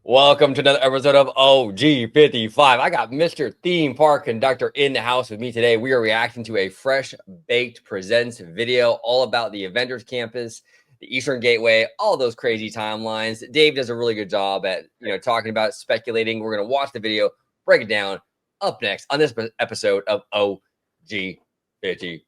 Welcome to another episode of OG55. I got Mr. Theme Park Conductor in the house with me today. We are reacting to a Fresh Baked Presents video all about the Avengers campus, the Eastern Gateway, all those crazy timelines. Dave does a really good job at talking about speculating. We're gonna watch the video, break it down. Up next on this episode of OG55.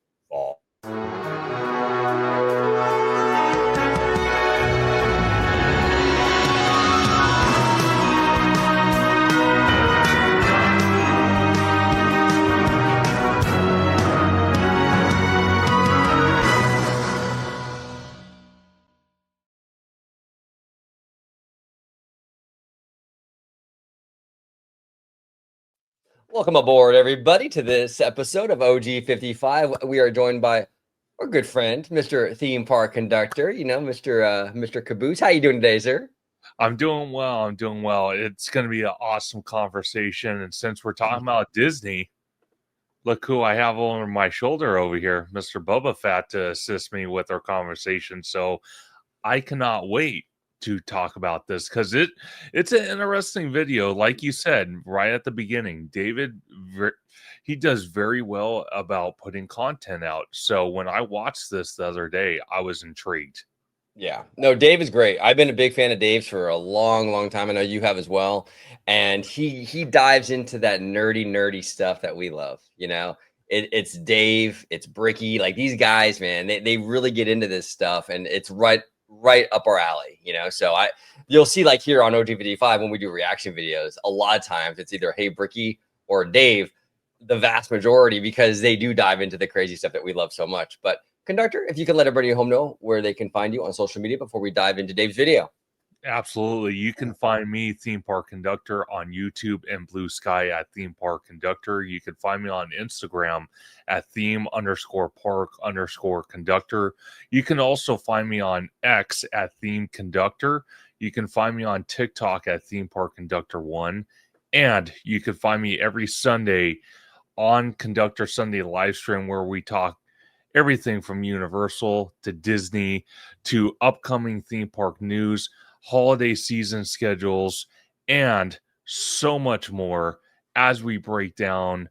Welcome aboard, everybody, to this episode of OG55. We are joined by our good friend, Mr. Theme Park Conductor, Mr. Caboose. How you doing today, sir? I'm doing well. I'm doing well. It's going to be an awesome conversation. And since we're talking about Disney, look who I have over my shoulder over here, Mr. Boba Fett, to assist me with our conversation. So I cannot wait to talk about this because it's an interesting video. Like you said, right at the beginning, David, he does very well about putting content out. So when I watched this the other day, I was intrigued. Yeah, no, Dave is great. I've been a big fan of Dave's for a long, long time. I know you have as well. And he dives into that nerdy stuff that we love. It's Dave, it's Bricky, like these guys, man. They really get into this stuff, and it's right up our alley. So you'll see, like, here on OG55 when we do reaction videos, a lot of times it's either Hey Bricky or Dave, the vast majority, because they do dive into the crazy stuff that we love so much. But Conductor, if you could let everybody at home know where they can find you on social media before we dive into Dave's video. Absolutely. You can find me, Theme Park Conductor, on YouTube and Blue Sky at Theme Park Conductor. You can find me on Instagram at theme_park_conductor. You can also find me on X at Theme Conductor. You can find me on TikTok at Theme Park Conductor 1. And you can find me every Sunday on Conductor Sunday live stream, where we talk everything from Universal to Disney to upcoming theme park news, holiday season schedules, and so much more as we break down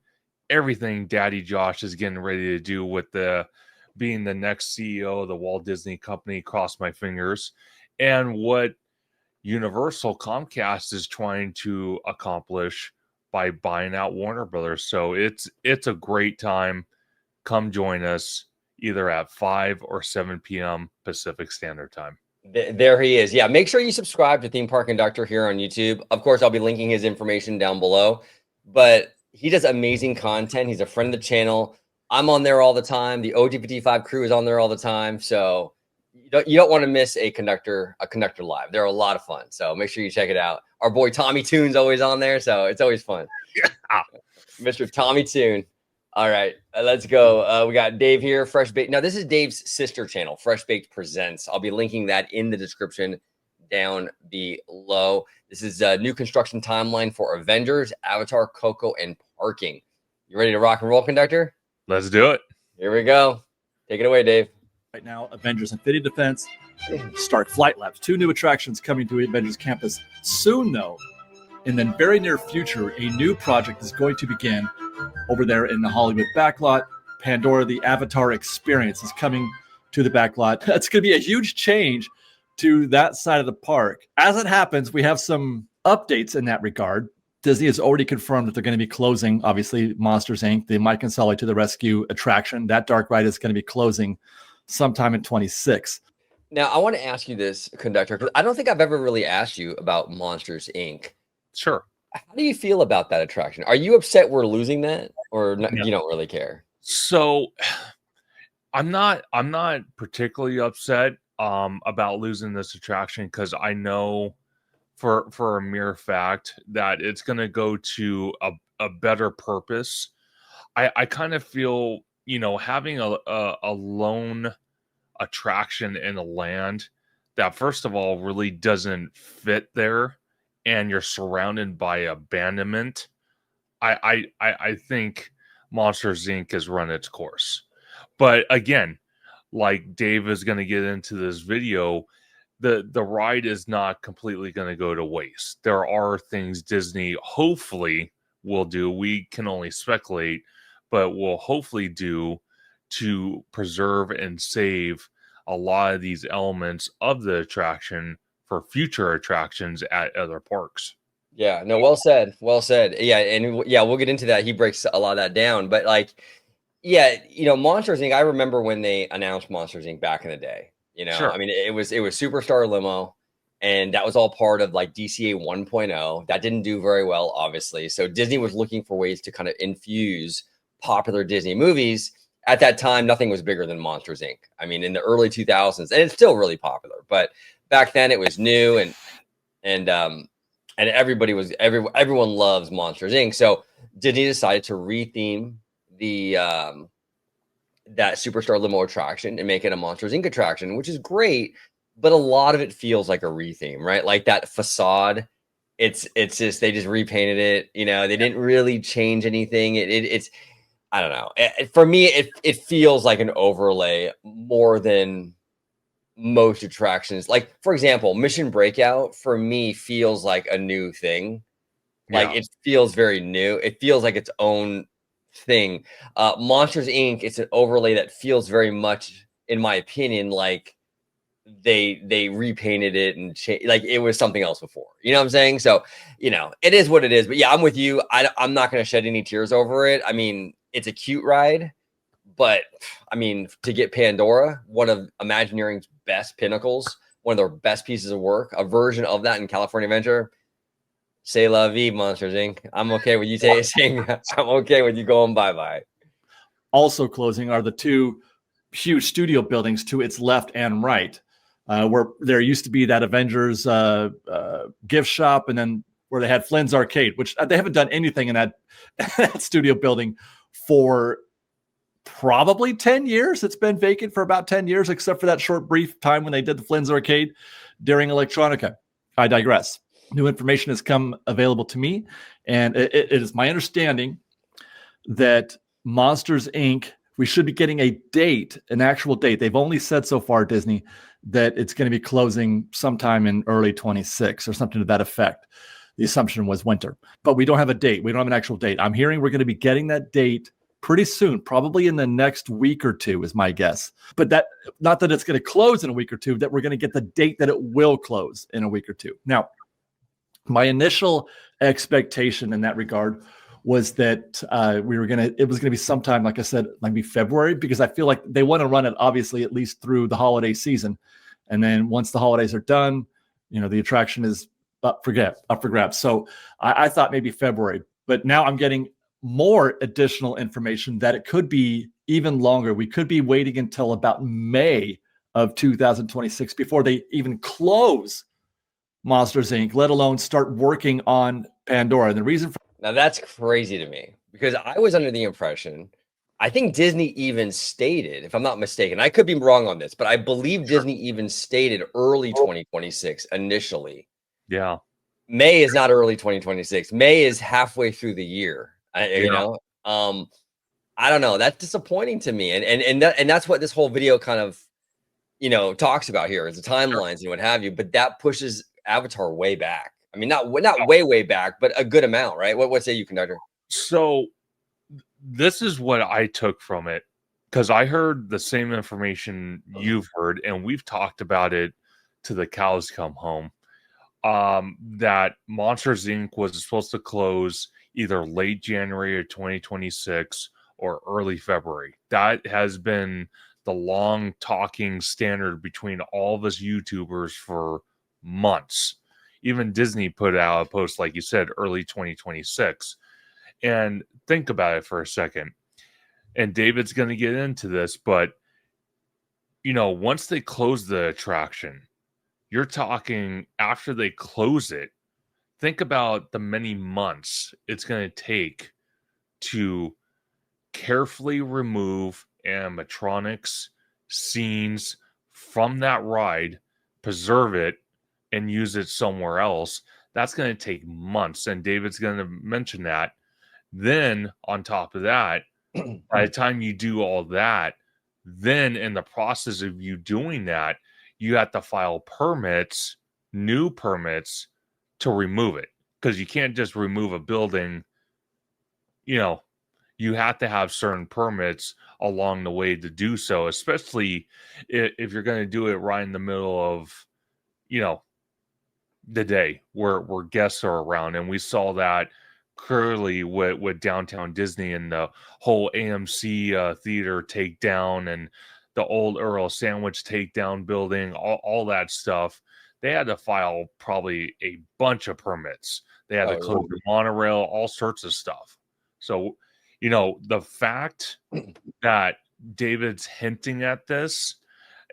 everything Daddy Josh is getting ready to do with being the next CEO of the Walt Disney Company. Cross my fingers. And what Universal Comcast is trying to accomplish by buying out Warner Brothers. So it's a great time. Come join us either at 5 or 7 p.m. Pacific Standard Time. There he is. Yeah, make sure you subscribe to Theme Park Conductor here on YouTube. Of course, I'll be linking his information down below, but he does amazing content. He's a friend of the channel. I'm on there all the time. The OG55 crew is on there all the time. So you don't want to miss a conductor live. They're a lot of fun. So make sure you check it out. Our boy Tommy Toon's always on there, so it's always fun. Yeah. Mr. Tommy Toon. All right, let's go. We got Dave here, Fresh Baked. Now, this is Dave's sister channel, Fresh Baked Presents. I'll be linking that in the description down below. This is a new construction timeline for Avengers, Avatar, Coco, and parking. You ready to rock and roll, Conductor? Let's do it. Here we go. Take it away, Dave. Right now, Avengers Infinity Defense, Start Flight Labs. 2 new attractions coming to Avengers campus soon, though. In the very near future, a new project is going to begin over there in the Hollywood backlot. Pandora, the Avatar experience, is coming to the backlot. That's going to be a huge change to that side of the park. As it happens, we have some updates in that regard. Disney has already confirmed that they're going to be closing, obviously, Monsters, Inc., the Mike and Sully to the Rescue attraction. That dark ride is going to be closing sometime in 26. Now, I want to ask you this, Conductor, because I don't think I've ever really asked you about Monsters, Inc. Sure. How do you feel about that attraction? Are you upset we're losing that, or not, you don't really care? So I'm not particularly upset about losing this attraction, because I know for a mere fact that it's going to go to a better purpose. I kind of feel, having a lone attraction in a land that, first of all, really doesn't fit there, and you're surrounded by abandonment. I think Monsters Inc. has run its course. But again, like Dave is going to get into this video, the ride is not completely going to go to waste. There are things Disney hopefully will do. We can only speculate, but will hopefully do to preserve and save a lot of these elements of the attraction for future attractions at other parks. Yeah, no, well said. Well said. Yeah, and yeah, we'll get into that. He breaks a lot of that down, but like, yeah, Monsters Inc. I remember when they announced Monsters Inc. back in the day. Sure. I mean, it was Superstar Limo, and that was all part of like DCA 1.0. That didn't do very well, obviously. So Disney was looking for ways to kind of infuse popular Disney movies. At that time, nothing was bigger than Monsters Inc. I mean, in the early 2000s, and it's still really popular, but back then it was new and everyone loves Monsters Inc. So Disney decided to retheme the that Superstar Limo attraction and make it a Monsters Inc. attraction, which is great, but a lot of it feels like a retheme, right? Like that facade, it's just they just repainted it. They didn't really change anything. It's I don't know. For me, it feels like an overlay more than most attractions. Like, for example, Mission Breakout for me feels like a new thing. Like, Yeah. it feels very new. It feels like its own thing. Monsters Inc. It's an overlay that feels very much, in my opinion, like they repainted it and like it was something else before. You know what I'm saying? So, it is what it is. But yeah, I'm with you. I'm not going to shed any tears over it. I mean, it's a cute ride, but I mean, to get Pandora, one of Imagineering's best pinnacles, one of their best pieces of work, a version of that in California Adventure. C'est la vie, Monsters Inc. I'm okay with you saying I'm okay with you going bye-bye. Also closing are the two huge studio buildings to its left and right, where there used to be that Avengers gift shop, and then where they had Flynn's Arcade, which they haven't done anything in that studio building for probably 10 years. It's been vacant for about 10 years, except for that short brief time when they did the Flynn's Arcade during Electronica. I digress. New information has come available to me, and it is my understanding that Monsters Inc., we should be getting a date, an actual date. They've only said so far, Disney, that it's going to be closing sometime in early 26 or something to that effect. The assumption was winter, but we don't have a date. We don't have an actual date. I'm hearing we're going to be getting that date pretty soon, probably in the next week or two is my guess. But that, not that it's going to close in a week or two, that we're going to get the date that it will close in a week or two. Now, my initial expectation in that regard was that it was going to be sometime, like I said, maybe February, because I feel like they want to run it obviously at least through the holiday season. And then once the holidays are done, the attraction is up for grabs. So I thought maybe February, but now I'm getting more additional information that it could be even longer. We could be waiting until about May of 2026 before they even close Monsters Inc., let alone start working on Pandora. And the reason for Now that's crazy to me because I was under the impression, I think Disney even stated, if I'm not mistaken, I could be wrong on this, but I believe Disney even stated early 2026 initially. Yeah. May is not early 2026. May is halfway through the year. I don't know. That's disappointing to me. And that's what this whole video kind of, talks about here is the timelines and what have you, but that pushes Avatar way back. I mean, not way back, but a good amount, right? What say you, conductor? So this is what I took from it, because I heard the same information you've heard, and we've talked about it to the cows come home. That Monsters Inc. was supposed to close either late January of 2026 or early February. That has been the long talking standard between all of us YouTubers for months. Even Disney put out a post, like you said, early 2026. And think about it for a second. And David's going to get into this, but, once they close the attraction, you're talking after they close it, think about the many months it's going to take to carefully remove animatronics, scenes from that ride, preserve it, and use it somewhere else. That's going to take months, and David's going to mention that. Then, on top of that, by the time you do all that, then in the process of you doing that, you have to file permits, new permits, to remove it, because you can't just remove a building. You know, you have to have certain permits along the way to do so, especially if you're going to do it right in the middle of, you know, the day where guests are around. And we saw that clearly with downtown Disney and the whole AMC theater takedown and the old Earl Sandwich takedown building, all that stuff. They had to file probably a bunch of permits. They had to close the monorail, all sorts of stuff. So, you know, the fact that David's hinting at this,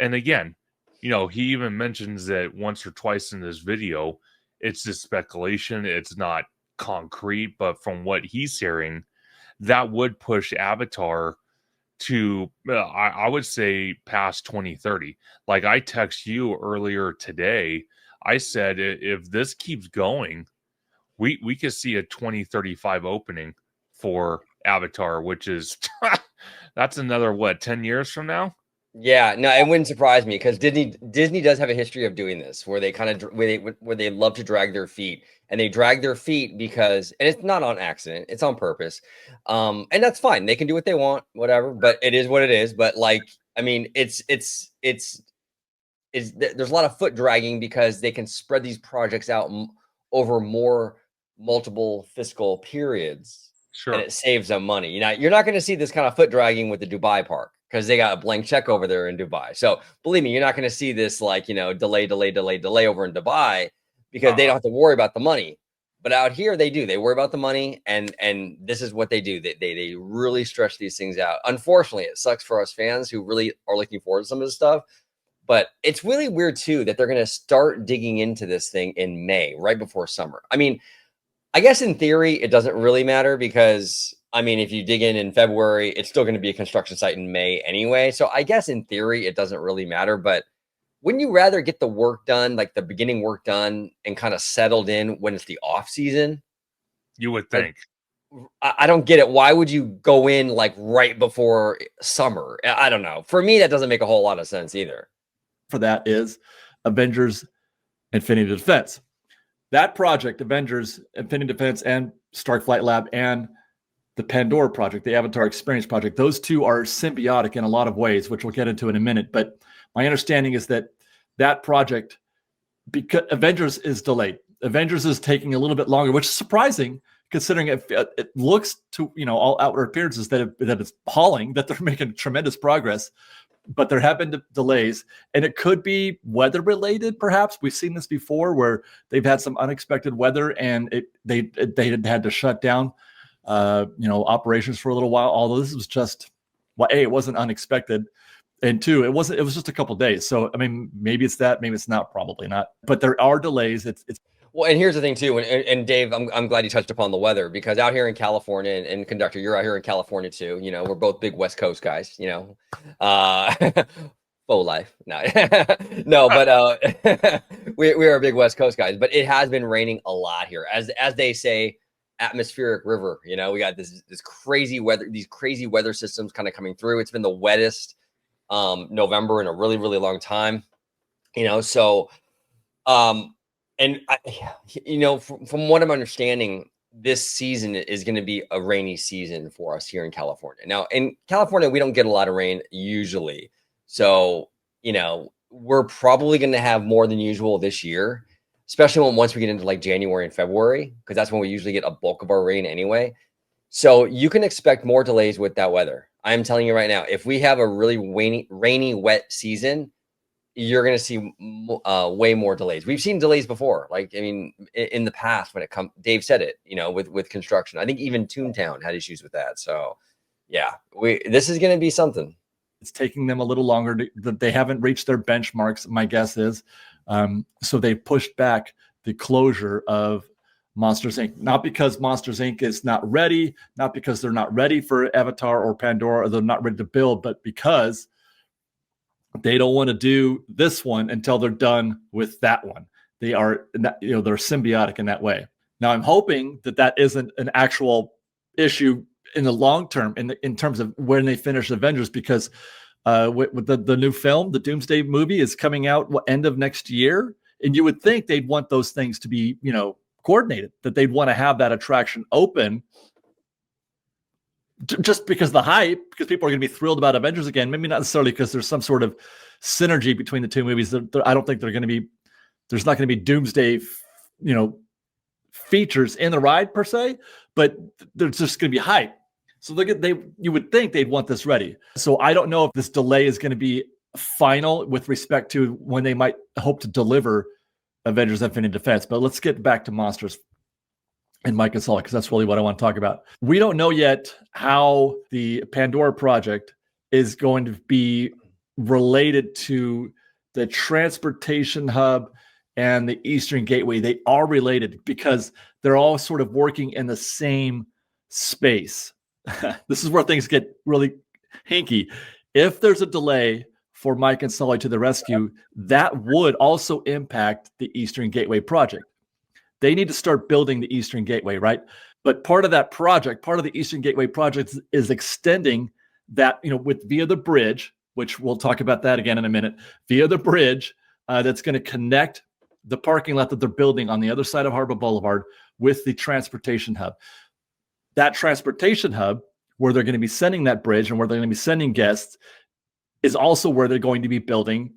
and again, you know, he even mentions that once or twice in this video, it's just speculation. It's not concrete, but from what he's hearing, that would push Avatar to, I would say, past 2030. Like I text you earlier today, I said, if this keeps going, we could see a 2035 opening for Avatar, which is, that's another, what, 10 years from now? Yeah, no, it wouldn't surprise me because Disney does have a history of doing this, where they kind of where they love to drag their feet, and they drag their feet because, and it's not on accident, it's on purpose, and that's fine. They can do what they want, whatever. But it is what it is. But like, I mean, there's a lot of foot dragging because they can spread these projects out over multiple fiscal periods, Sure. and it saves them money. You're not going to see this kind of foot dragging with the Dubai park, because they got a blank check over there in Dubai. So believe me, you're not going to see this, like, you know, delay over in Dubai, because they don't have to worry about the money. But out here they do. They worry about the money, and this is what they do. They really stretch these things out. Unfortunately, it sucks for us fans who really are looking forward to some of this stuff. But it's really weird too that they're going to start digging into this thing in May, right before summer. I mean, I guess in theory it doesn't really matter, because I mean, if you dig in February, it's still going to be a construction site in May anyway. So I guess in theory, it doesn't really matter. But wouldn't you rather get the work done, like the beginning work done, and kind of settled in when it's the off season? You would think. Like, I don't get it. Why would you go in like right before summer? I don't know. For me, that doesn't make a whole lot of sense either. For that is Avengers Infinity Defense. That project, Avengers Infinity Defense and Stark Flight Lab and the Pandora project, the Avatar Experience project, those two are symbiotic in a lot of ways, which we'll get into in a minute. But my understanding is that that project, because Avengers is delayed, Avengers is taking a little bit longer, which is surprising considering it looks to, you know, all outward appearances that it's hauling, that they're making tremendous progress. But there have been delays, and it could be weather related. Perhaps we've seen this before, where they've had some unexpected weather, and they had to shut down, you know, operations for a little while. Although this was just, well, A, it wasn't unexpected, and two, it was just a couple of days. So I mean, maybe it's that, maybe it's not, probably not. But there are delays. It's well, and here's the thing too, and Dave, I'm glad you touched upon the weather, because out here in California, and Conductor, you're out here in California too. You know, we're both big West Coast guys. You know, faux life, no, no, but we are big West Coast guys. But it has been raining a lot here, as they say, atmospheric river. You know, we got this crazy weather, these crazy weather systems kind of coming through. It's been the wettest November in a really long time. You know, so and you know, from what I'm understanding, this season is going to be a rainy season for us here in California. Now, in California, we don't get a lot of rain usually. So, you know, we're probably going to have more than usual this year, especially once we get into like January and February, because that's when we usually get a bulk of our rain anyway. So you can expect more delays with that weather. I'm telling you right now, if we have a really rainy, wet season, you're going to see way more delays. We've seen delays before. Like, I mean, in the past when it comes, Dave said it, you know, with construction. I think even Toontown had issues with that. So yeah, this is going to be something. It's taking them a little longer. They haven't reached their benchmarks, my guess is. So they pushed back the closure of Monsters Inc. Not because Monsters Inc. is not ready, not because they're not ready for Avatar or Pandora, or they're not ready to build, but because they don't want to do this one until they're done with that one. They are, you know, they're symbiotic in that way. Now, I'm hoping that isn't an actual issue in the long term, in terms of when they finish Avengers, because with the new film. The Doomsday movie is coming out end of next year, and you would think they'd want those things to be, coordinated, that they'd want to have that attraction open just because of the hype, because people are going to be thrilled about Avengers again. Maybe not necessarily because there's some sort of synergy between the two movies. I don't think there's not going to be Doomsday, features in the ride per se, but there's just going to be hype. So you would think they'd want this ready. So I don't know if this delay is going to be final with respect to when they might hope to deliver Avengers Infinite Defense. But let's get back to Monsters and Mike and Sully, because that's really what I want to talk about. We don't know yet how the Pandora project is going to be related to the transportation hub and the Eastern Gateway. They are related because they're all sort of working in the same space. This is where things get really hinky. If there's a delay for Mike and Sully to the rescue, that would also impact the Eastern Gateway project. They need to start building the Eastern Gateway, right? But part of that project, part of the Eastern Gateway project is extending that, via the bridge, which we'll talk about that again in a minute, via the bridge that's going to connect the parking lot that they're building on the other side of Harbor Boulevard with the transportation hub. That transportation hub, where they're going to be sending that bridge and where they're going to be sending guests, is also where they're going to be building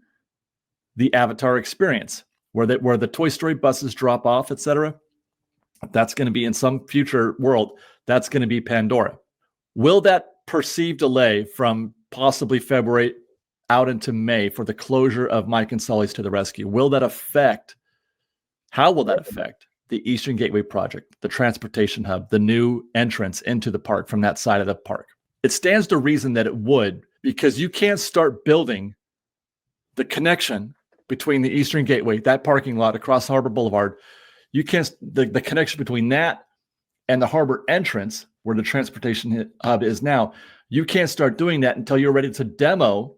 the Avatar experience, where the Toy Story buses drop off, etc. That's going to be in some future world. That's going to be Pandora. Will that perceived delay from possibly February out into May for the closure of Mike and Sully's To the Rescue, how will that affect the Eastern Gateway project, the transportation hub, the new entrance into the park from that side of the park? It stands to reason that it would, because you can't start building the connection between the Eastern Gateway, that parking lot across Harbor Boulevard. You can't, the connection between that and the harbor entrance, where the transportation hub is now, you can't start doing that until you're ready to demo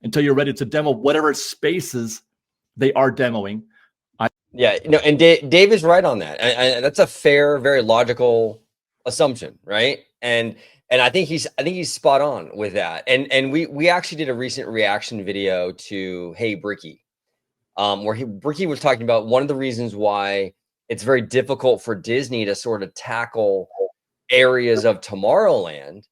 whatever spaces they are demoing. Yeah, and Dave is right on that. That's a fair, very logical assumption, right? And I think he's spot on with that. And we actually did a recent reaction video to Hey Bricky, where Bricky was talking about one of the reasons why it's very difficult for Disney to sort of tackle areas of Tomorrowland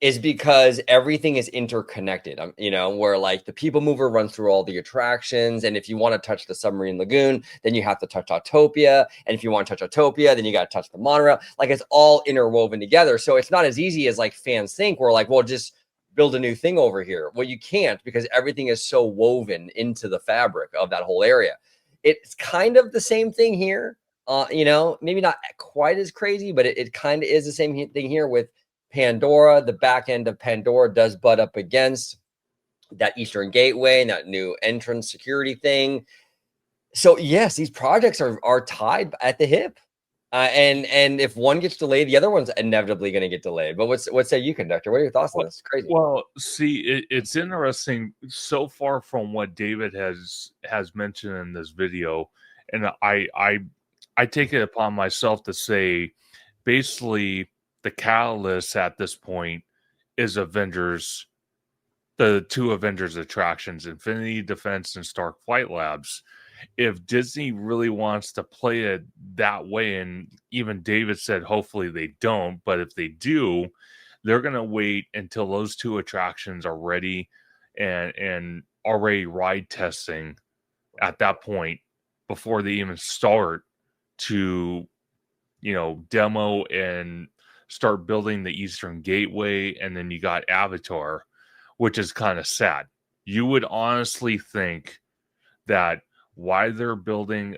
is because everything is interconnected. Where like the People Mover runs through all the attractions, and if you want to touch the Submarine Lagoon, then you have to touch Autopia, and if you want to touch Autopia, then you got to touch the monorail. Like, it's all interwoven together, so it's not as easy as like fans think. We're like, well, just build a new thing over here. Well, you can't, because everything is so woven into the fabric of that whole area. It's kind of the same thing here. Maybe not quite as crazy, but it kind of is the same thing here with Pandora. The back end of Pandora does butt up against that Eastern Gateway and that new entrance security thing. So yes, these projects are tied at the hip, and if one gets delayed, the other one's inevitably going to get delayed. But what say you, Conductor? What are your thoughts on this? Crazy. Well, see, it's interesting so far from what David has mentioned in this video, and I take it upon myself to say, basically, the catalyst at this point is Avengers, the two Avengers attractions, Infinity Defense and Stark Flight Labs. If Disney really wants to play it that way, and even David said hopefully they don't, but if they do, they're going to wait until those two attractions are ready and already ride testing at that point before they even start to, demo and start building the Eastern Gateway. And then you got Avatar, which is kind of sad. You would honestly think that while they're building,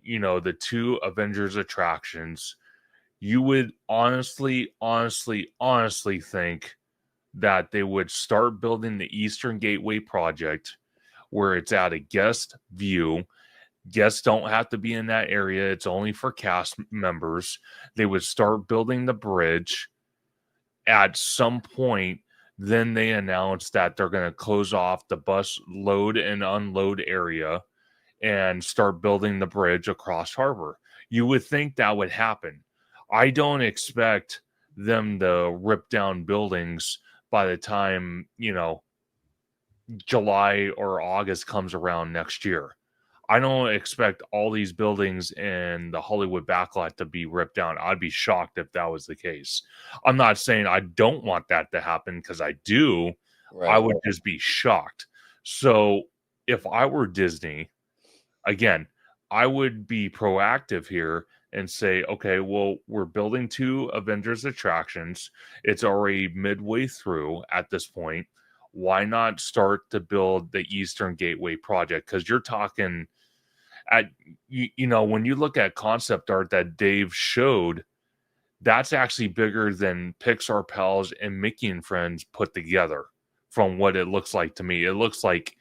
the two Avengers attractions, you would honestly think that they would start building the Eastern Gateway project, where it's at a guest view. Guests don't have to be in that area. It's only for cast members. They would start building the bridge. At some point, then they announce that they're going to close off the bus load and unload area and start building the bridge across harbor. You would think that would happen. I don't expect them to rip down buildings by the time, July or August comes around next year. I don't expect all these buildings in the Hollywood backlot to be ripped down. I'd be shocked if that was the case. I'm not saying I don't want that to happen, because I do. Right. I would just be shocked. So if I were Disney, again, I would be proactive here and say, okay, well, we're building 2 Avengers attractions. It's already midway through at this point. Why not start to build the Eastern Gateway project? Because you're talking at, when you look at concept art that Dave showed, that's actually bigger than Pixar Pals and Mickey and Friends put together. From what it looks like to me, it looks like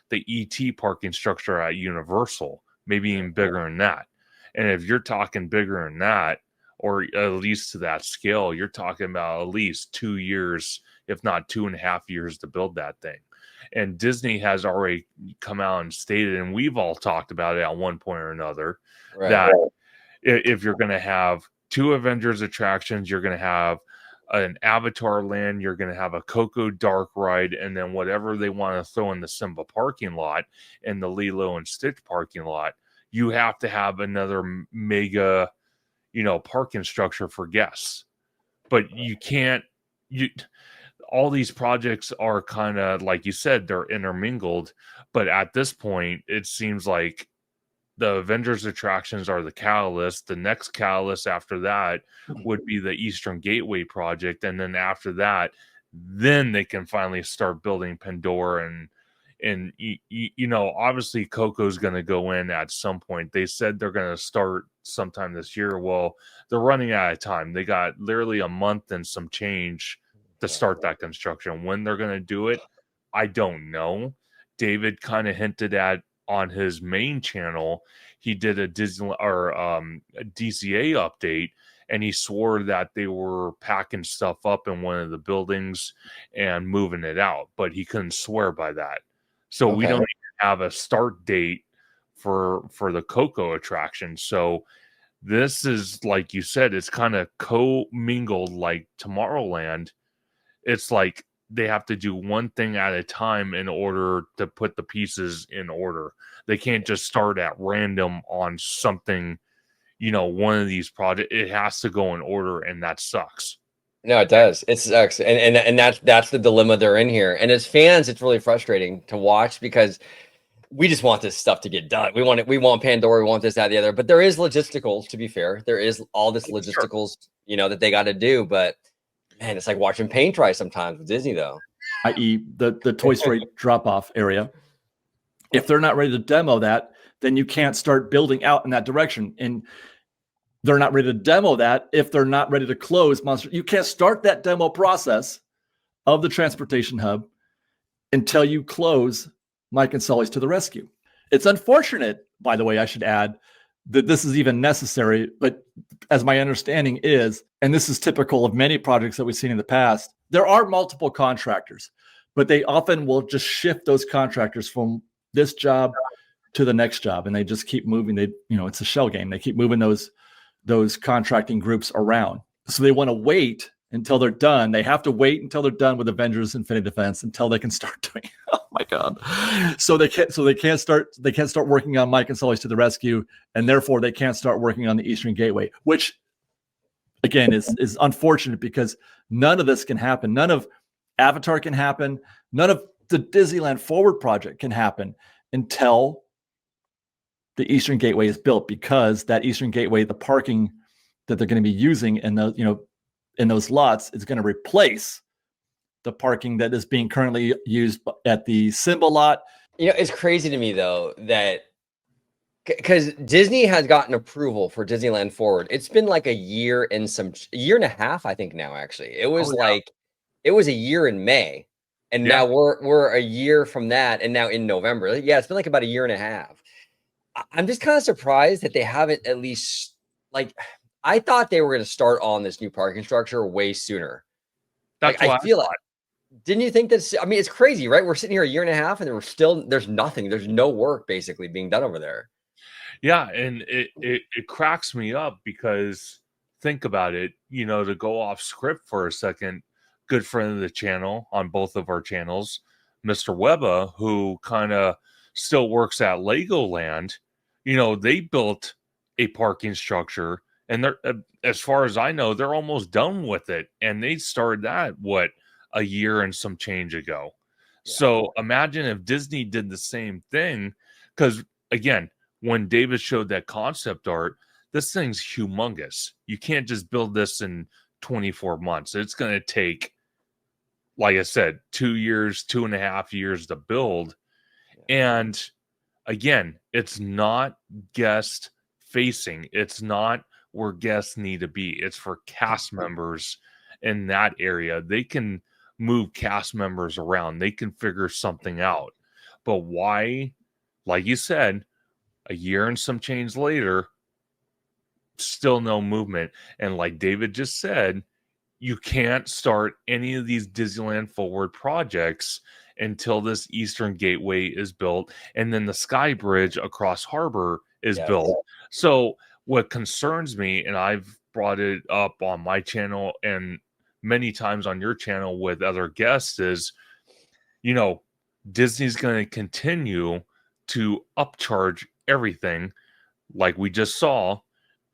the ET parking structure at Universal, maybe even bigger than that. And if you're talking bigger than that, or at least to that scale, you're talking about at least 2 years, if not 2.5 years, to build that thing. And Disney has already come out and stated, and we've all talked about it at one point or another, that if you're going to have 2 Avengers attractions, you're going to have an Avatar land, you're going to have a Coco Dark ride, and then whatever they want to throw in the Simba parking lot and the Lilo and Stitch parking lot, you have to have another mega, parking structure for guests. But you can't, all these projects are kind of, like you said, they're intermingled. But at this point, it seems like the Avengers attractions are the catalyst. The next catalyst after that would be the Eastern Gateway project. And then after that, then they can finally start building Pandora. And obviously Coco's going to go in at some point. They said they're going to start sometime this year. Well, they're running out of time. They got literally a month and some change to start that construction. When they're going to do it, I don't know. David kind of hinted at, on his main channel, he did a Disney or a DCA update, and he swore that they were packing stuff up in one of the buildings and moving it out, but he couldn't swear by that. So we don't even have a start date for the Coco attraction. So this is, like you said, it's kind of co-mingled like Tomorrowland. It's like they have to do one thing at a time in order to put the pieces in order. They can't just start at random on something, one of these projects. It has to go in order, and that sucks. No, it does. It sucks. And that's the dilemma they're in here. And as fans, it's really frustrating to watch, because we just want this stuff to get done. We want Pandora, we want this, that, the other. But there is logisticals, to be fair. There is all this logisticals, that they got to do. But man, it's like watching paint dry sometimes with Disney, though. I.e. the Toy Story drop-off area. If they're not ready to demo that, then you can't start building out in that direction. And they're not ready to demo that if they're not ready to close Monster. You can't start that demo process of the transportation hub until you close Mike and Sully's To the Rescue. It's unfortunate, by the way, I should add, that this is even necessary. But as my understanding is, and this is typical of many projects that we've seen in the past, there are multiple contractors, but they often will just shift those contractors from this job to the next job, and they just keep moving. It's a shell game. They keep moving those contracting groups around. So they want to wait until they're done. They have to wait until they're done with Avengers Infinity Defense until they can start doing. Oh my God! So they can't start working on Mike and Sully's To the Rescue, and therefore they can't start working on the Eastern Gateway, which again is unfortunate, because none of this can happen. None of Avatar can happen. None of the Disneyland Forward project can happen until the Eastern Gateway is built, because that Eastern Gateway, the parking that they're going to be using in those lots, is going to replace the parking that is being currently used at the Simba lot. It's crazy to me, though, that because Disney has gotten approval for Disneyland Forward. It's been like a year and a half, I think now, actually. It was it was a year in May, and now we're a year from that, and now in November. Yeah, it's been like about a year and a half. I'm just kind of surprised that they haven't at least, I thought they were going to start on this new parking structure way sooner. That's I feel like, didn't you think that's, I mean, it's crazy, right? We're sitting here a year and a half, and there's nothing. There's no work basically being done over there. Yeah, and it cracks me up, because think about it, to go off script for a second, good friend of the channel on both of our channels, Mr. Webba, who kind of still works at Legoland, they built a parking structure, and they're, as far as I know, they're almost done with it. And they started that, a year and some change ago. Yeah. So imagine if Disney did the same thing, because again, when David showed that concept art, this thing's humongous. You can't just build this in 24 months. It's going to take, like I said, 2 years, 2.5 years to build. And again, it's not guest facing. It's not where guests need to be. It's for cast members in that area. They can move cast members around. They can figure something out. But why, like you said, a year and some change later, still no movement. And like David just said, you can't start any of these Disneyland Forward projects until this Eastern Gateway is built and then the Sky Bridge across harbor is built. So what concerns me, and I've brought it up on my channel and many times on your channel with other guests, is, Disney's going to continue to upcharge everything like we just saw,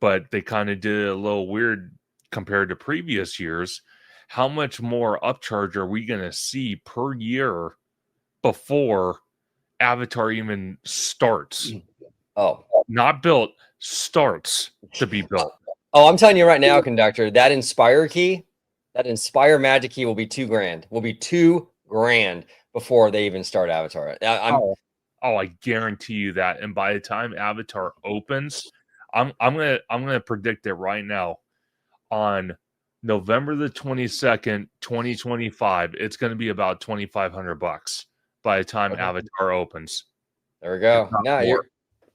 but they kind of did it a little weird compared to previous years. How much more upcharge are we going to see per year before Avatar even starts? Oh, not built, starts to be built. Oh, I'm telling you right now, conductor, that Inspire key, that Inspire magic key will be $2,000. Will be $2,000 before they even start Avatar. I guarantee you that. And by the time Avatar opens, I'm gonna predict it right now. On November the 22nd, 2025, it's going to be about $2,500 by the time Avatar opens. There we go. No,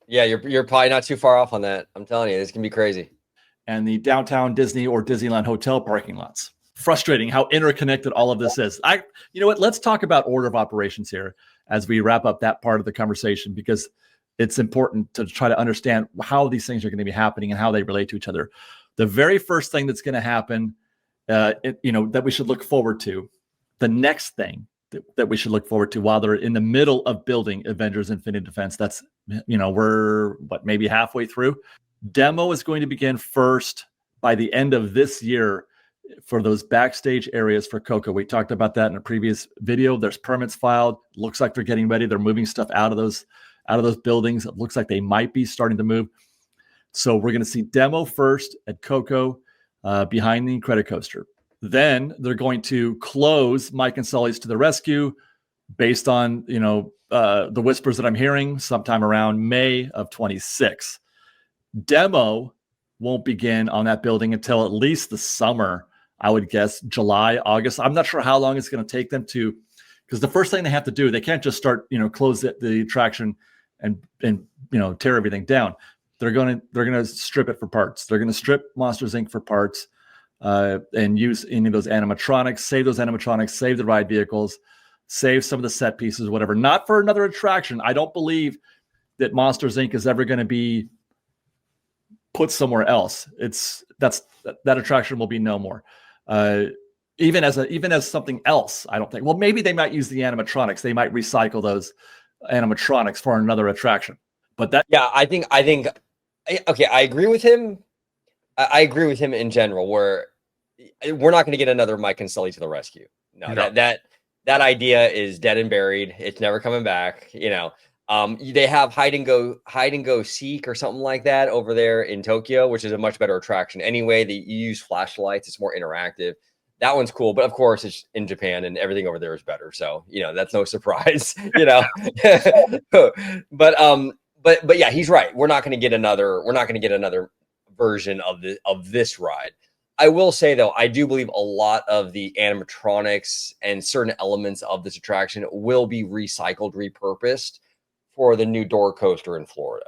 you're probably not too far off on that. I'm telling you, this can be crazy. And the downtown Disney or Disneyland hotel parking lots. Frustrating how interconnected all of this is. You know what? Let's talk about order of operations here as we wrap up that part of the conversation, because it's important to try to understand how these things are going to be happening and how they relate to each other. The very first thing that's going to happen, that we should look forward to, the next thing that we should look forward to while they're in the middle of building Avengers Infinite Defense, that's, we're maybe halfway through. Demo is going to begin first by the end of this year for those backstage areas for Coco. We talked about that in a previous video. There's permits filed. Looks like they're getting ready. They're moving stuff out of those buildings. It looks like they might be starting to move. So we're going to see demo first at Coco behind the credit coaster. Then they're going to close Mike and Sully's To the Rescue based on, the whispers that I'm hearing, sometime around May of 26. Demo won't begin on that building until at least the summer, I would guess July, August. I'm not sure how long it's going to take them to, because the first thing they have to do, they can't just start, close the attraction and tear everything down. They're going to strip it for parts. They're going to strip Monsters Inc. for parts and use any of those animatronics, save those animatronics, save the ride vehicles, save some of the set pieces, whatever. Not for another attraction. I don't believe that Monsters Inc. is ever going to be put somewhere else. That attraction will be no more. Even as something else, I don't think. Well, maybe they might use the animatronics. They might recycle those animatronics for another attraction. But that, yeah, I think. Okay, I agree with him. I agree with him in general. Where we're not going to get another Mike and Sully To the Rescue. No. That idea is dead and buried. It's never coming back. They have hide and go seek or something like that over there in Tokyo, which is a much better attraction. Anyway, you use flashlights. It's more interactive. That one's cool, but of course it's in Japan and everything over there is better. So, that's no surprise, but yeah, he's right. We're not going to get another version of this ride. I will say though, I do believe a lot of the animatronics and certain elements of this attraction will be recycled, repurposed for the new door coaster in Florida.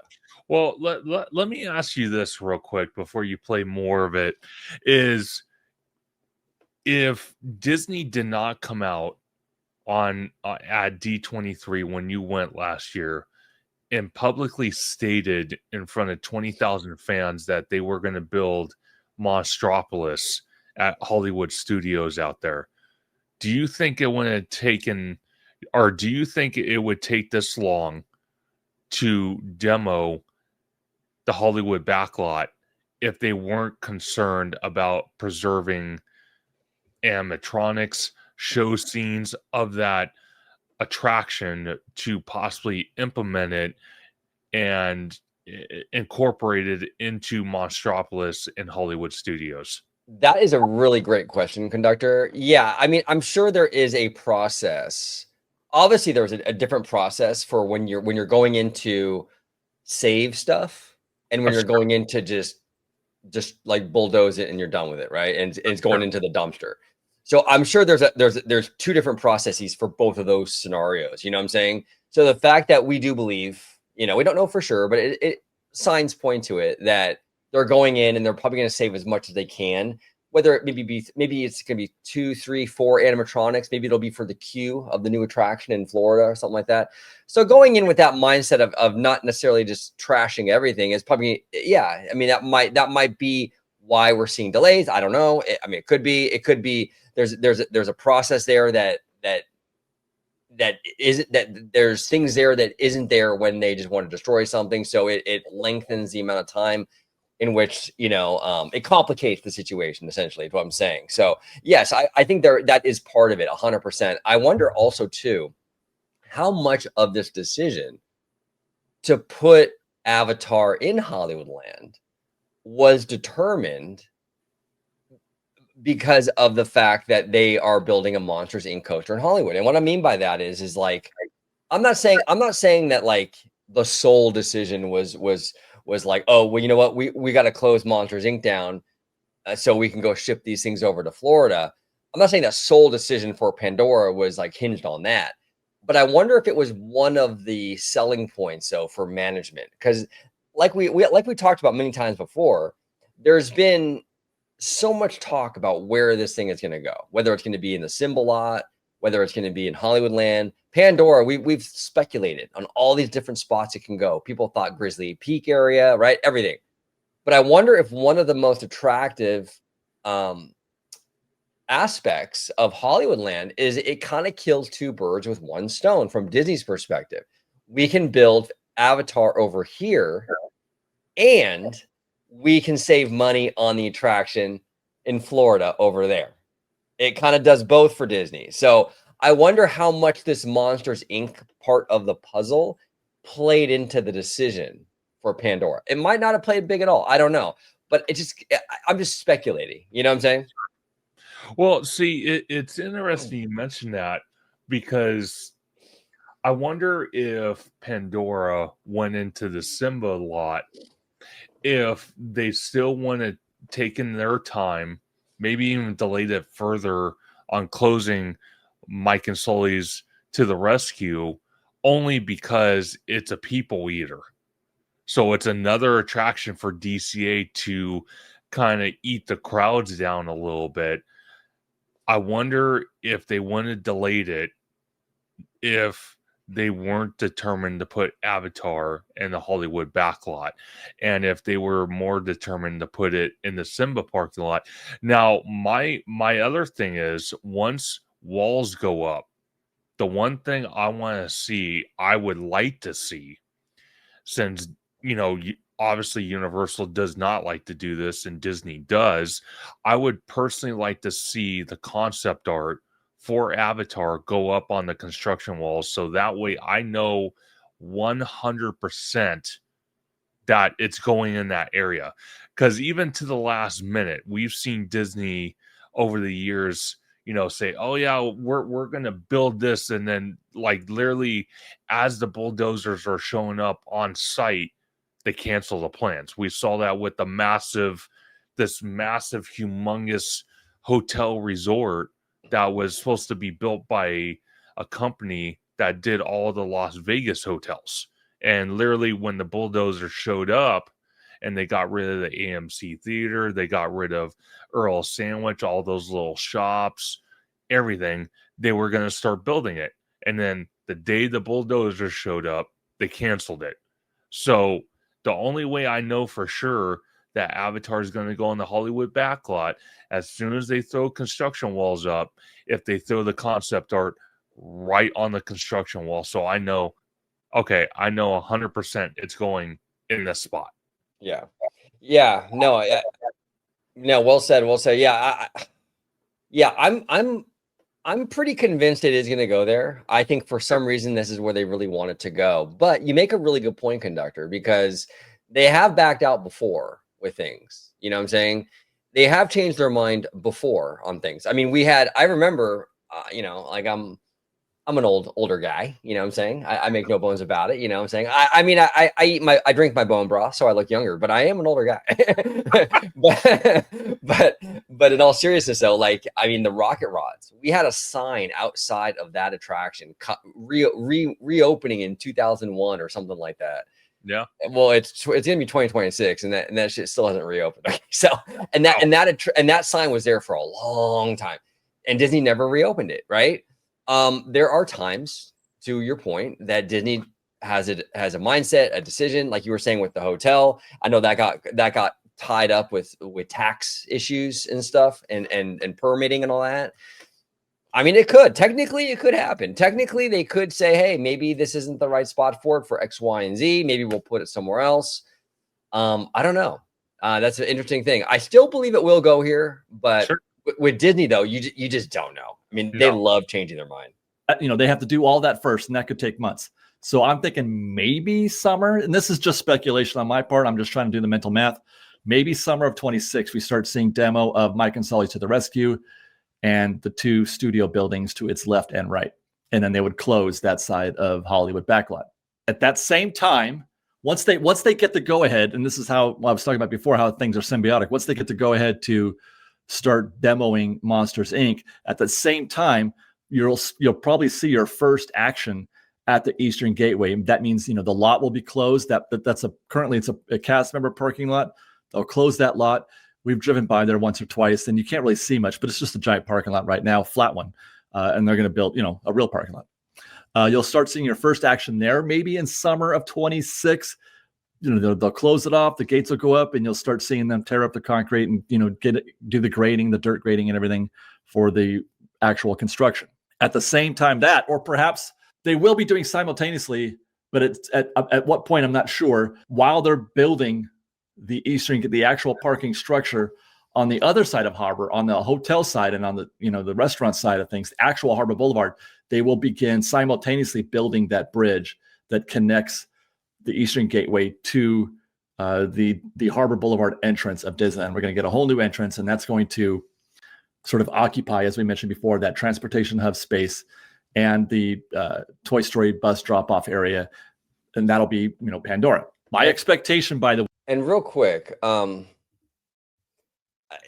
Well, let me ask you this real quick before you play more of it. Is if Disney did not come out on at D23 when you went last year and publicly stated in front of 20,000 fans that they were going to build Monstropolis at Hollywood Studios out there, do you think it would have taken, or do you think it would take this long to demo the Hollywood backlot if they weren't concerned about preserving animatronics, show scenes of that attraction to possibly implement it and incorporate it into Monstropolis and Hollywood studios? That is a really great question, conductor. Yeah, I mean, I'm sure there is a process. Obviously, there's a different process for when you're going into save stuff and when you're Sure. going into just like bulldoze it and you're done with it, right? And it's going into the dumpster. So I'm sure there's two different processes for both of those scenarios. You know what I'm saying? So the fact that we do believe, we don't know for sure, but it signs point to it that they're going in and they're probably going to save as much as they can. Whether it maybe it's going to be 2, 3, 4 animatronics. Maybe it'll be for the queue of the new attraction in Florida or something like that. So going in with that mindset of not necessarily just trashing everything is probably, yeah. I mean, that might be why we're seeing delays. I don't know. I mean, it could be there's a process there that isn't, that there's things there that isn't there when they just want to destroy something. So it lengthens the amount of time in which it complicates the situation, essentially, is what I'm saying. So yes, I think that is part of it, 100%. I wonder also too how much of this decision to put Avatar in Hollywoodland was determined because of the fact that they are building a Monsters Inc. coaster in Hollywood. And what I mean by that is like, I'm not saying that like the sole decision was like, oh, well, you know what, we got to close Monsters Inc. down so we can go ship these things over to Florida. I'm not saying that sole decision for Pandora was like hinged on that, but I wonder if it was one of the selling points though for management, because like we talked about many times before, there's been so much talk about where this thing is going to go, whether it's going to be in the Symbol lot, whether it's going to be in Hollywoodland, Pandora. We've speculated on all these different spots it can go. People thought Grizzly Peak area, right? Everything. But I wonder if one of the most attractive aspects of Hollywoodland is it kind of kills two birds with one stone from Disney's perspective. We can build Avatar over here, and we can save money on the attraction in Florida over there. It kind of does both for Disney. So I wonder how much this Monsters Inc. part of the puzzle played into the decision for Pandora. It might not have played big at all. I don't know. But I'm just speculating. You know what I'm saying? Well, see, it's interesting you mentioned that, because I wonder if Pandora went into the Simba lot, if they still want to take in their time, maybe even delayed it further on closing Mike and Sully's To the Rescue, only because it's a people eater. So it's another attraction for DCA to kind of eat the crowds down a little bit. I wonder if they wouldn't have delayed it if they weren't determined to put Avatar in the Hollywood backlot, and if they were more determined to put it in the Simba parking lot. Now, my other thing is, once walls go up, the one thing I would like to see, since obviously Universal does not like to do this and Disney does, I would personally like to see the concept art for Avatar go up on the construction walls, so that way I know 100% that it's going in that area. Because even to the last minute, we've seen Disney over the years, say, oh yeah, we're gonna build this, and then like literally as the bulldozers are showing up on site, they cancel the plans. We saw that with this massive, humongous hotel resort that was supposed to be built by a company that did all the Las Vegas hotels. And literally when the bulldozer showed up and they got rid of the AMC theater, they got rid of Earl Sandwich, all those little shops, everything, they were going to start building it. And then the day the bulldozer showed up, they canceled it. So the only way I know for sure that Avatar is going to go on the Hollywood backlot, as soon as they throw construction walls up, if they throw the concept art right on the construction wall. So I know, okay, I know 100% it's going in this spot. Yeah. Yeah. No, no, well said. Well said. Yeah. Yeah. I'm pretty convinced it is going to go there. I think for some reason this is where they really want it to go. But you make a really good point, Conductor, because they have backed out before with things. You know what I'm saying? They have changed their mind before on things. I mean, I remember, like I'm an older guy, you know what I'm saying? I make no bones about it, you know what I'm saying? I mean, I drink my bone broth, so I look younger, but I am an older guy. but, but but in all seriousness though, like, I mean, the rocket rods, we had a sign outside of that attraction reopening in 2001 or something like that. Yeah. Well, it's gonna be 2026, and that shit still hasn't reopened. Okay, so and that sign was there for a long time, and Disney never reopened it, right? There are times, to your point, that Disney has a mindset, a decision, like you were saying with the hotel. I know that got tied up with tax issues and stuff, and permitting and all that. I mean, it could happen. Technically, they could say, "Hey, maybe this isn't the right spot for it for X, Y, and Z. Maybe we'll put it somewhere else." I don't know. That's an interesting thing. I still believe it will go here, but Sure. with Disney though, you just don't know. I mean, they love changing their mind. They have to do all that first, and that could take months. So I'm thinking maybe summer, and this is just speculation on my part. I'm just trying to do the mental math. Maybe summer of 26, we start seeing demo of Mike and Sully to the Rescue and the two studio buildings to its left and right. And then they would close that side of Hollywood backlot. At that same time, once they get the go ahead, and this is how I was talking about before, how things are symbiotic. Once they get the go ahead to start demoing Monsters Inc., at the same time, you'll probably see your first action at the Eastern Gateway. That means the lot will be closed. Currently it's a cast member parking lot. They'll close that lot. We've driven by there once or twice, and you can't really see much, but it's just a giant parking lot right now, flat one, and they're going to build a real parking lot. You'll start seeing your first action there, maybe in summer of 26. They'll close it off. The gates will go up, and you'll start seeing them tear up the concrete and do the grading, the dirt grading, and everything for the actual construction. At the same time or perhaps they will be doing simultaneously, but it's at what point I'm not sure. While they're building the actual parking structure on the other side of Harbor, on the hotel side, and on the restaurant side of things, actual Harbor Boulevard, they will begin simultaneously building that bridge that connects the Eastern Gateway to the Harbor Boulevard entrance of Disneyland. We're going to get a whole new entrance, and that's going to sort of occupy, as we mentioned before, that transportation hub space and the Toy Story bus drop-off area, and that'll be Pandora. My expectation, by the way. And real quick, and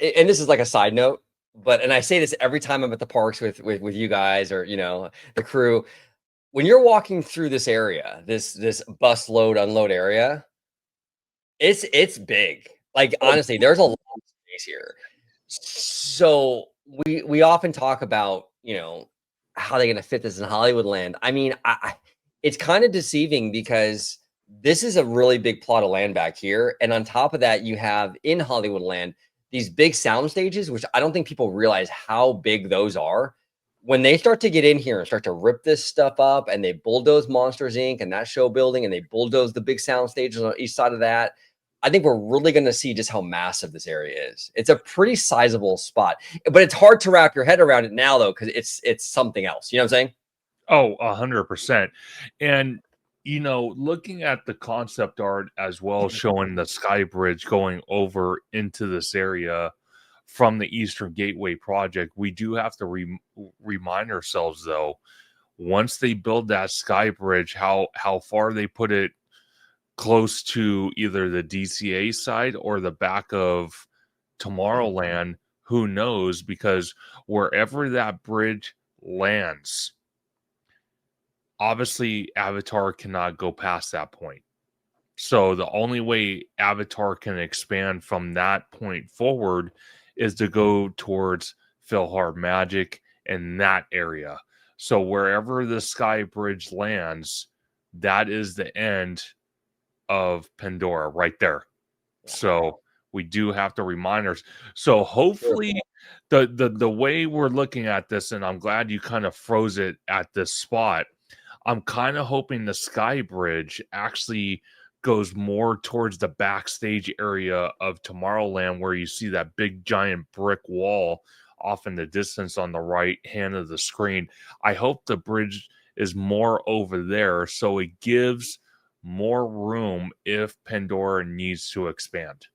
this is like a side note, and I say this every time I'm at the parks with you guys or the crew. When you're walking through this area, this bus load unload area, it's big. Like, honestly, there's a lot of space here. So we often talk about how they're going to fit this in Hollywoodland. I mean, it's kind of deceiving because this is a really big plot of land back here, and on top of that, you have in Hollywoodland these big sound stages, which I don't think people realize how big those are. When they start to get in here and start to rip this stuff up, and they bulldoze Monsters Inc. and that show building, and they bulldoze the big sound stages on each side of that, I think we're really going to see just how massive this area is. It's a pretty sizable spot, but it's hard to wrap your head around it now, though, because it's something else. You know what I'm saying? Oh, 100%. And looking at the concept art as well, showing the sky bridge going over into this area from the Eastern Gateway project, we do have to remind ourselves, though, once they build that sky bridge, how far they put it close to either the DCA side or the back of Tomorrowland, who knows? Because wherever that bridge lands, obviously Avatar cannot go past that point. So the only way Avatar can expand from that point forward is to go towards PhilharMagic in that area. So wherever the sky bridge lands, that is the end of Pandora right there. So we do have to remind ourselves. So hopefully the way we're looking at this, and I'm glad you kind of froze it at this spot, I'm kind of hoping the Sky Bridge actually goes more towards the backstage area of Tomorrowland, where you see that big giant brick wall off in the distance on the right hand of the screen. I hope the bridge is more over there so it gives more room if Pandora needs to expand.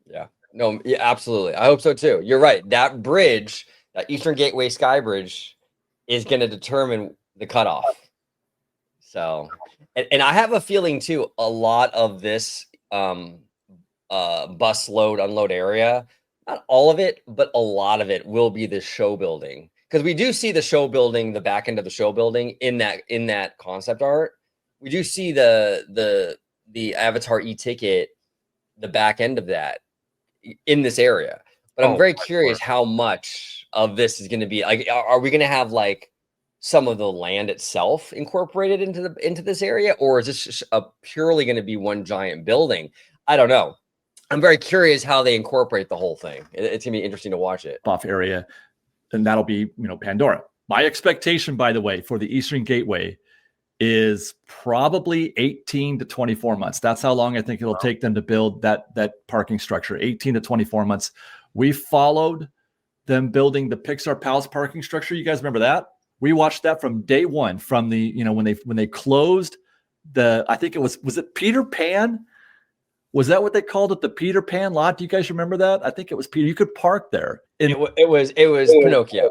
Yeah. No, yeah, absolutely. I hope so too. You're right. That bridge, that Eastern Gateway Sky Bridge, is going to determine the cutoff. So, and I have a feeling too, a lot of this bus load unload area, not all of it, but a lot of it will be the show building, because we do see the show building, the back end of the show building in that concept art. We do see the Avatar e-ticket, the back end of that in this area. But I'm very curious how much of this is going to be like, are we going to have like some of the land itself incorporated into this area, or is this just purely going to be one giant building? I don't know. I'm very curious how they incorporate the whole thing. It's gonna be interesting to watch it. Off area, and that'll be, Pandora. My expectation, by the way, for the Eastern Gateway is probably 18 to 24 months. That's how long I think it'll take them to build that parking structure. 18 to 24 months. We followed them building the Pixar Palace parking structure. You guys remember that? We watched that from day one, from the, when they closed I think it was it Peter Pan? Was that what they called it? The Peter Pan lot? Do you guys remember that? I think it was Peter. You could park there. It was Pinocchio.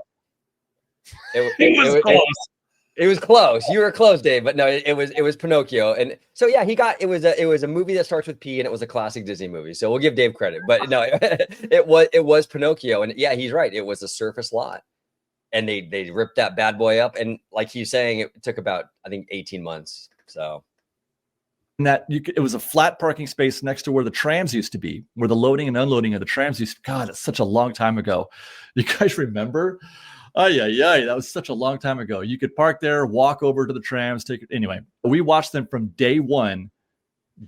It was close. You were close, Dave, but no, it was Pinocchio. And so yeah, it was a movie that starts with P, and it was a classic Disney movie. So we'll give Dave credit. But no, it was Pinocchio. And yeah, he's right. It was a surface lot. And they ripped that bad boy up. And like he's saying, it took about, I think, 18 months. So it was a flat parking space next to where the trams used to be, where the loading and unloading of the trams used to. God, it's such a long time ago. You guys remember? Oh yeah, that was such a long time ago. You could park there, walk over to the trams, take it. Anyway, we watched them from day one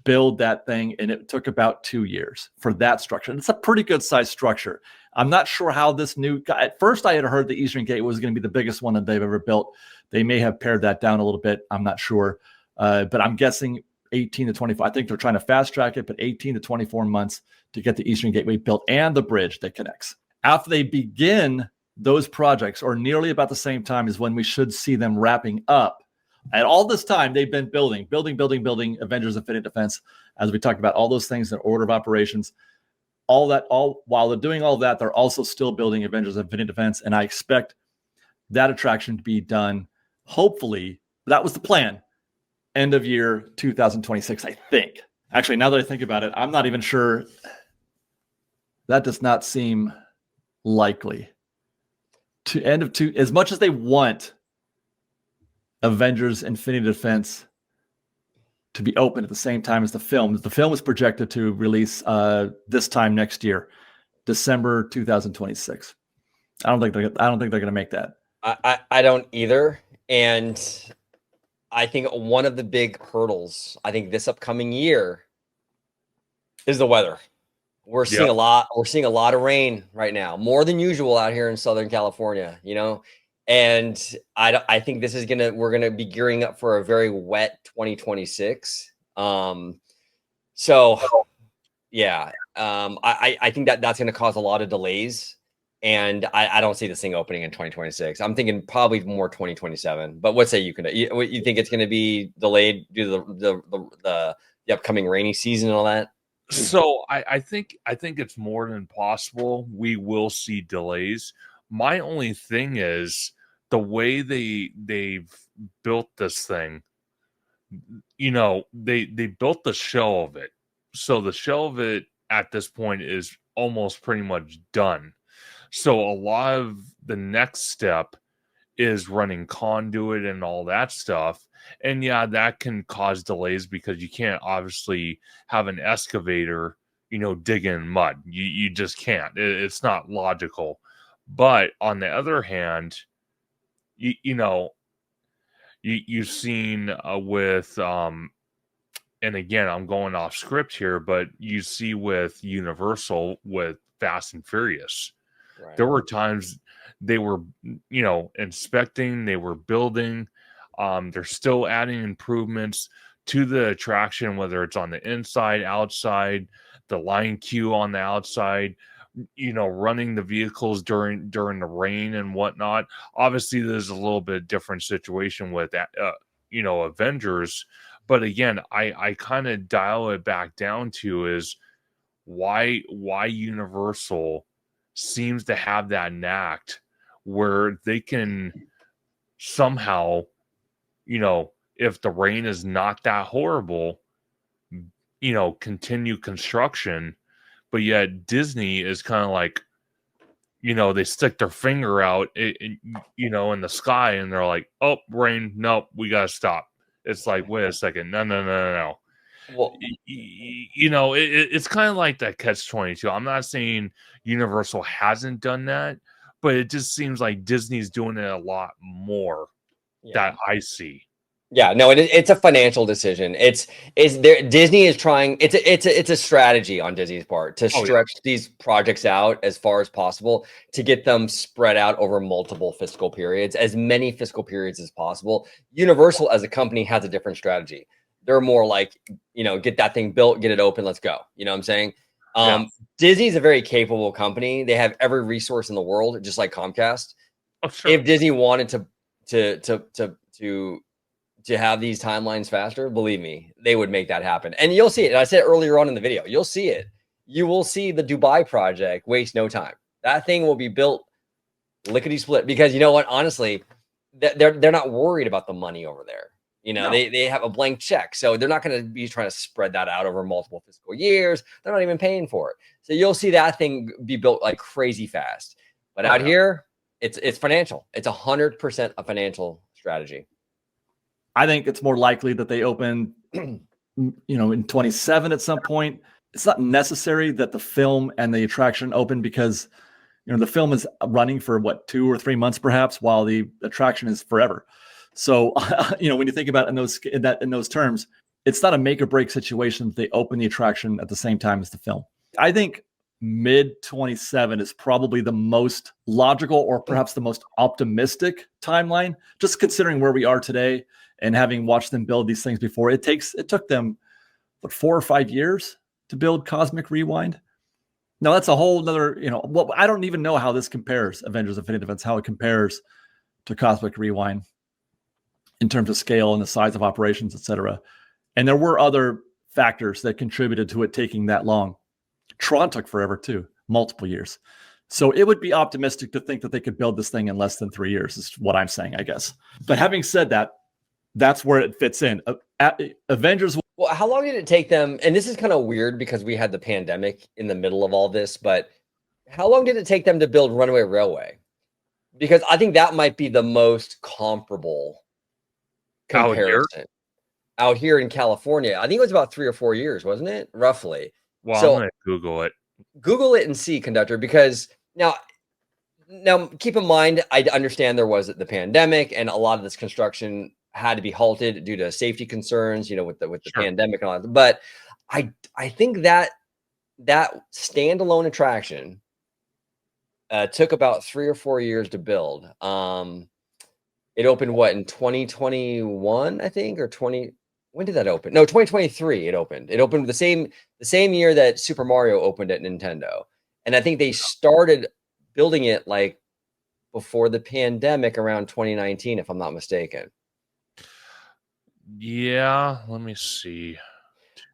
build that thing, and it took about 2 years for that structure. And it's a pretty good sized structure. I'm not sure how this at first I had heard the Eastern Gateway was going to be the biggest one that they've ever built. They may have pared that down a little bit. I'm not sure. But I'm guessing 18 to 24. I think they're trying to fast track it, but 18 to 24 months to get the Eastern Gateway built and the bridge that connects. After they begin those projects, or nearly about the same time, is when we should see them wrapping up. And all this time they've been building Avengers Infinite Defense, as we talked about, all those things in order of operations. All while they're doing all that, they're also still building Avengers Infinite Defense. And I expect that attraction to be done, hopefully, that was the plan, end of year 2026, I think. Actually, now that I think about it, I'm not even sure. That does not seem likely. To end of as much as they want Avengers Infinite Defense to be open at the same time as the film. The film is projected to release this time next year, December 2026. I don't think they're going to make that. I don't either. And I think one of the big hurdles, I think, this upcoming year is the weather. We're seeing a lot of rain right now, more than usual out here in Southern California, and I think we're gonna be gearing up for a very wet 2026. So yeah, I think that's gonna cause a lot of delays, and I don't see this thing opening in 2026. I'm thinking probably more 2027. But what say you? You think it's gonna be delayed due to the upcoming rainy season and all that? So I think it's more than possible we will see delays. My only thing is the way they've built this thing. They built the shell of it. So the shell of it at this point is almost pretty much done. So a lot of the next step is running conduit and all that stuff. And yeah, that can cause delays because you can't obviously have an excavator, dig in mud. You just can't. It's not logical. But on the other hand, you've seen with and again, I'm going off script here, but you see with Universal with Fast and Furious, Right. there were times they were, inspecting, they were building, they're still adding improvements to the attraction, whether it's on the inside, outside, the line queue on the outside, running the vehicles during the rain and whatnot. Obviously, there's a little bit different situation with that, Avengers. But again, I kind of dial it back down to is why Universal seems to have that knack where they can somehow, if the rain is not that horrible, continue construction. But yet Disney is kind of like, they stick their finger out, in the sky, and they're like, "Oh, rain! Nope, we gotta stop." It's like, wait a second, no. Well, It's kind of like that catch-22. I'm not saying Universal hasn't done that, but it just seems like Disney's doing it a lot more that I see. Yeah, no, it's a financial decision. It's there. Disney is trying. It's a strategy on Disney's part to stretch these projects out as far as possible to get them spread out over multiple fiscal periods, as many fiscal periods as possible. Universal as a company has a different strategy. They're more like, get that thing built, get it open, let's go. You know what I'm saying? Disney's a very capable company. They have every resource in the world, just like Comcast. Oh, sure. If Disney wanted to have these timelines faster, believe me, they would make that happen. And you'll see it. And I said earlier on in the video, you'll see it. You will see the Dubai project waste no time. That thing will be built lickety split, because you know what? Honestly, they're not worried about the money over there. No. They have a blank check, so they're not going to be trying to spread that out over multiple fiscal years. They're not even paying for it. So you'll see that thing be built like crazy fast. But out here, it's financial. It's 100% a financial strategy. I think it's more likely that they open, in 27 at some point. It's not necessary that the film and the attraction open, because, the film is running for 2 or 3 months perhaps, while the attraction is forever. So, when you think about it in those terms, it's not a make or break situation that they open the attraction at the same time as the film. I think mid 27 is probably the most logical, or perhaps the most optimistic timeline, just considering where we are today and having watched them build these things before. It took them 4 or 5 years to build Cosmic Rewind. Now that's a whole nother, I don't even know how this compares, Avengers Infinity Defense, how it compares to Cosmic Rewind in terms of scale and the size of operations, etc. And there were other factors that contributed to it taking that long. Tron took forever too, multiple years. So it would be optimistic to think that they could build this thing in less than 3 years, is what I'm saying, I guess. But having said that, that's where it fits in. Avengers. Well, how long did it take them? And this is kind of weird because we had the pandemic in the middle of all this, but how long did it take them to build Runaway Railway? Because I think that might be the most comparable comparison out here in California. I think it was about 3 or 4 years, wasn't it? Roughly. Well, so I'm going to Google it. Google it and see, Conductor, because now keep in mind, I understand there was the pandemic and a lot of this construction had to be halted due to safety concerns, with the pandemic and all that. But I think that standalone attraction took about 3 or 4 years to build. It opened in 2021, I think, or when did that open? No, 2023 it opened. It opened the same year that Super Mario opened at Nintendo. And I think they started building it like before the pandemic, around 2019, if I'm not mistaken. Yeah, let me see.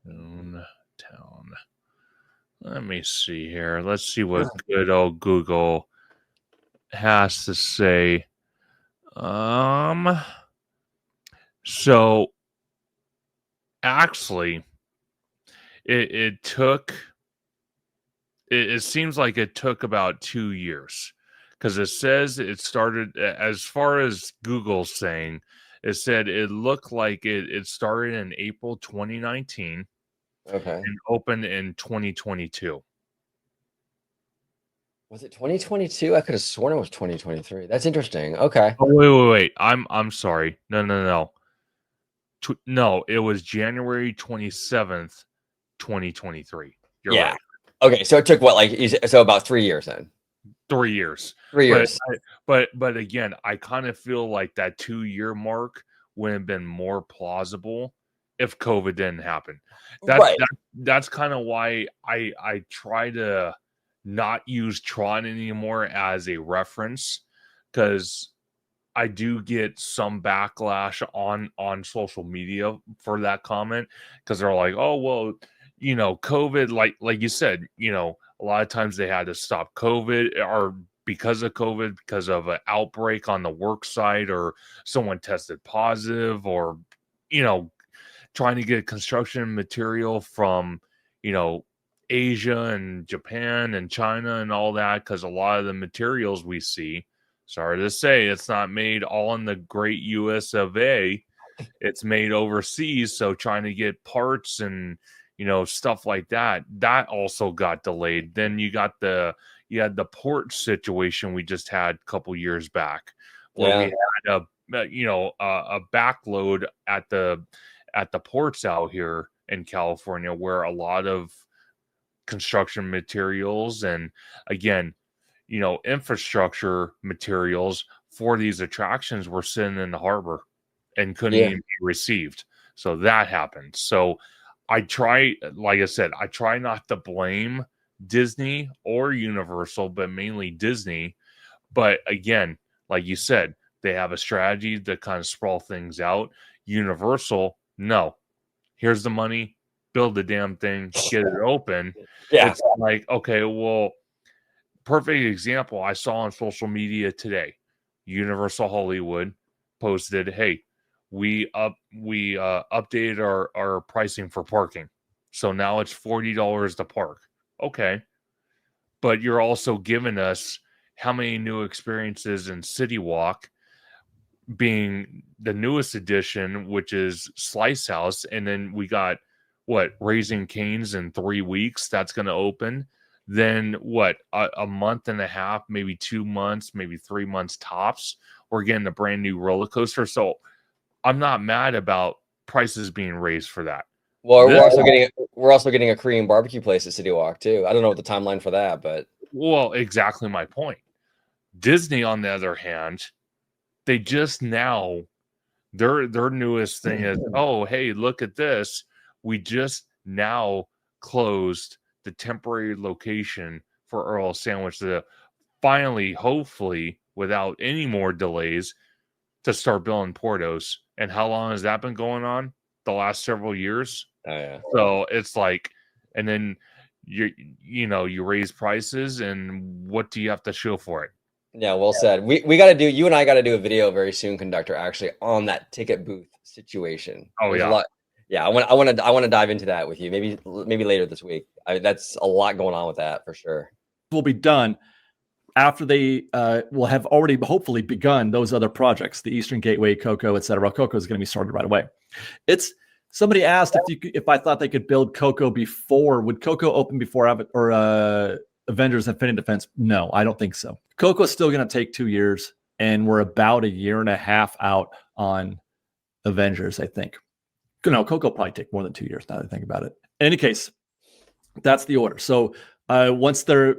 Toontown. Let me see here. Let's see what good old Google has to say. So actually, it took. It seems like it took about 2 years, because it says it started, as far as Google's saying, it said it looked like it started in April 2019. Okay. And opened in 2022. Was it 2022? I could have sworn it was 2023. That's interesting. Okay. Oh, wait. I'm sorry. No. No, it was January 27th, 2023. You're Yeah. right. Okay, so it took what, like, so about 3 years then? 3 years. 3 years. But again, I kind of feel like that 2-year mark would have been more plausible if COVID didn't happen. Right. That's kind of why I try to not use Tron anymore as a reference, because I do get some backlash on social media for that comment, because they're like, oh well, COVID, like you said, a lot of times they had to stop COVID, or because of COVID, because of an outbreak on the work site, or someone tested positive, or trying to get construction material from Asia and Japan and China and all that, because a lot of the materials we see, sorry to say, it's not made all in the great US of A. It's made overseas. So trying to get parts and stuff like that also got delayed. Then you had the port situation we just had a couple years back, where we had a backload at the ports out here in California, where a lot of construction materials and, again, infrastructure materials for these attractions were sitting in the harbor and couldn't even be received. So that happened. So like I said, I try not to blame Disney or Universal, but mainly Disney. But again, like you said, they have a strategy to kind of sprawl things out. Universal, no. Here's the money, build the damn thing, get it open. Yeah. It's like, okay, well, perfect example I saw on social media today. Universal Hollywood posted, hey, we updated our pricing for parking. So now it's $40 to park. Okay. But you're also giving us how many new experiences in City Walk, being the newest edition, which is Slice House, and then we got Raising Cane's in 3 weeks. That's going to open. Then a month and a half, maybe 2 months, maybe 3 months tops, we're getting a brand new roller coaster. So I'm not mad about prices being raised for that. Well, we're also getting a Korean barbecue place at City Walk too. I don't know what the timeline for that, but exactly my point. Disney, on the other hand, they just now, their newest thing is, oh, hey, look at this. We just now closed the temporary location for Earl Sandwich to finally, hopefully, without any more delays, to start building Portos. And how long has that been going on? The last several years. Oh yeah. So it's like, and then you raise prices, and what do you have to show for it? Yeah, well said. We got to do, you and I got to do a video very soon, Conductor, actually, on that ticket booth situation. Oh, There's yeah. a lot. Yeah, I want to dive into that with you. Maybe later this week. That's a lot going on with that for sure. Will be done after they will have already hopefully begun those other projects, the Eastern Gateway, Coco, etc. Coco is going to be started right away. Somebody asked if I thought they could build Coco before. Would Coco open before Avengers Infinite Defense? No, I don't think so. Coco is still going to take 2 years, and we're about 1.5 years out on Avengers, I think. No, Coco will probably take more than 2 years now that I think about it. In any case, that's the order. So once they're,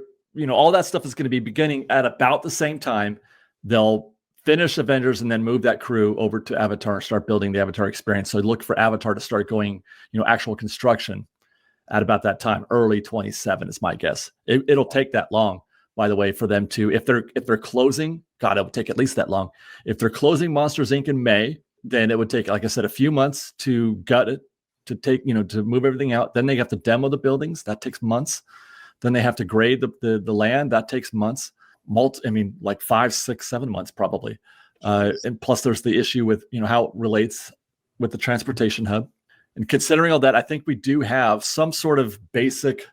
all that stuff is going to be beginning at about the same time. They'll finish Avengers and then move that crew over to Avatar, start building the Avatar experience. So look for Avatar to start going, actual construction at about that time. Early 27 is my guess. It'll take that long, by the way, for them to, if they're closing, God, it would take at least that long. If they're closing Monsters Inc. in May, then it would take, like I said, a few months to gut it, to take, to move everything out. Then they have to demo the buildings. That takes months. Then they have to grade the land. That takes months. Like 5, 6, 7 months probably. And plus there's the issue with, how it relates with the transportation hub. And considering all that, I think we do have some sort of basic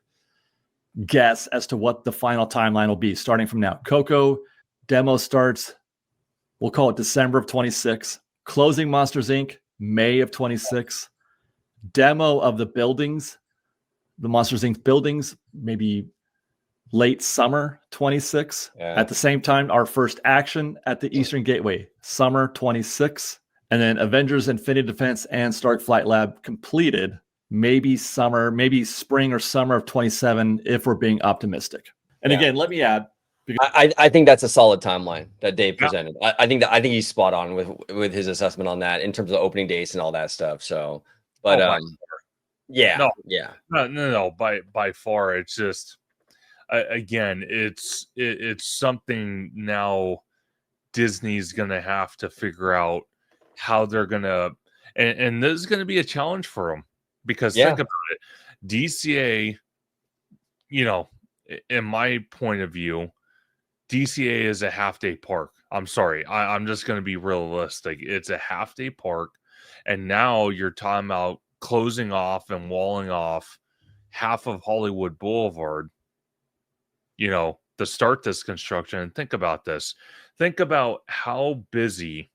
guess as to what the final timeline will be starting from now. Coco demo starts, we'll call it December of 26. Closing Monsters Inc. May of 26. Demo of the buildings, the Monsters Inc. buildings, maybe late summer 26. Yeah. At the same time, our first action at the Eastern Gateway, summer 26. And then Avengers Infinity Defense and Stark Flight Lab completed maybe spring or summer of 27 if we're being optimistic. And again, let me add, I think that's a solid timeline that Dave Yeah. presented. I think he's spot on with his assessment on that in terms of opening dates and all that stuff. So, but No. yeah, no, by far, it's just again, it's something now Disney's gonna have to figure out how they're gonna, and this is gonna be a challenge for them, because think about it, DCA, you know, in my point of view, DCA is a half-day park. I'm sorry, I'm just gonna be realistic. It's a half-day park, and now you're talking about closing off and walling off half of Hollywood Boulevard, you know, to start this construction. And think about this. Think about how busy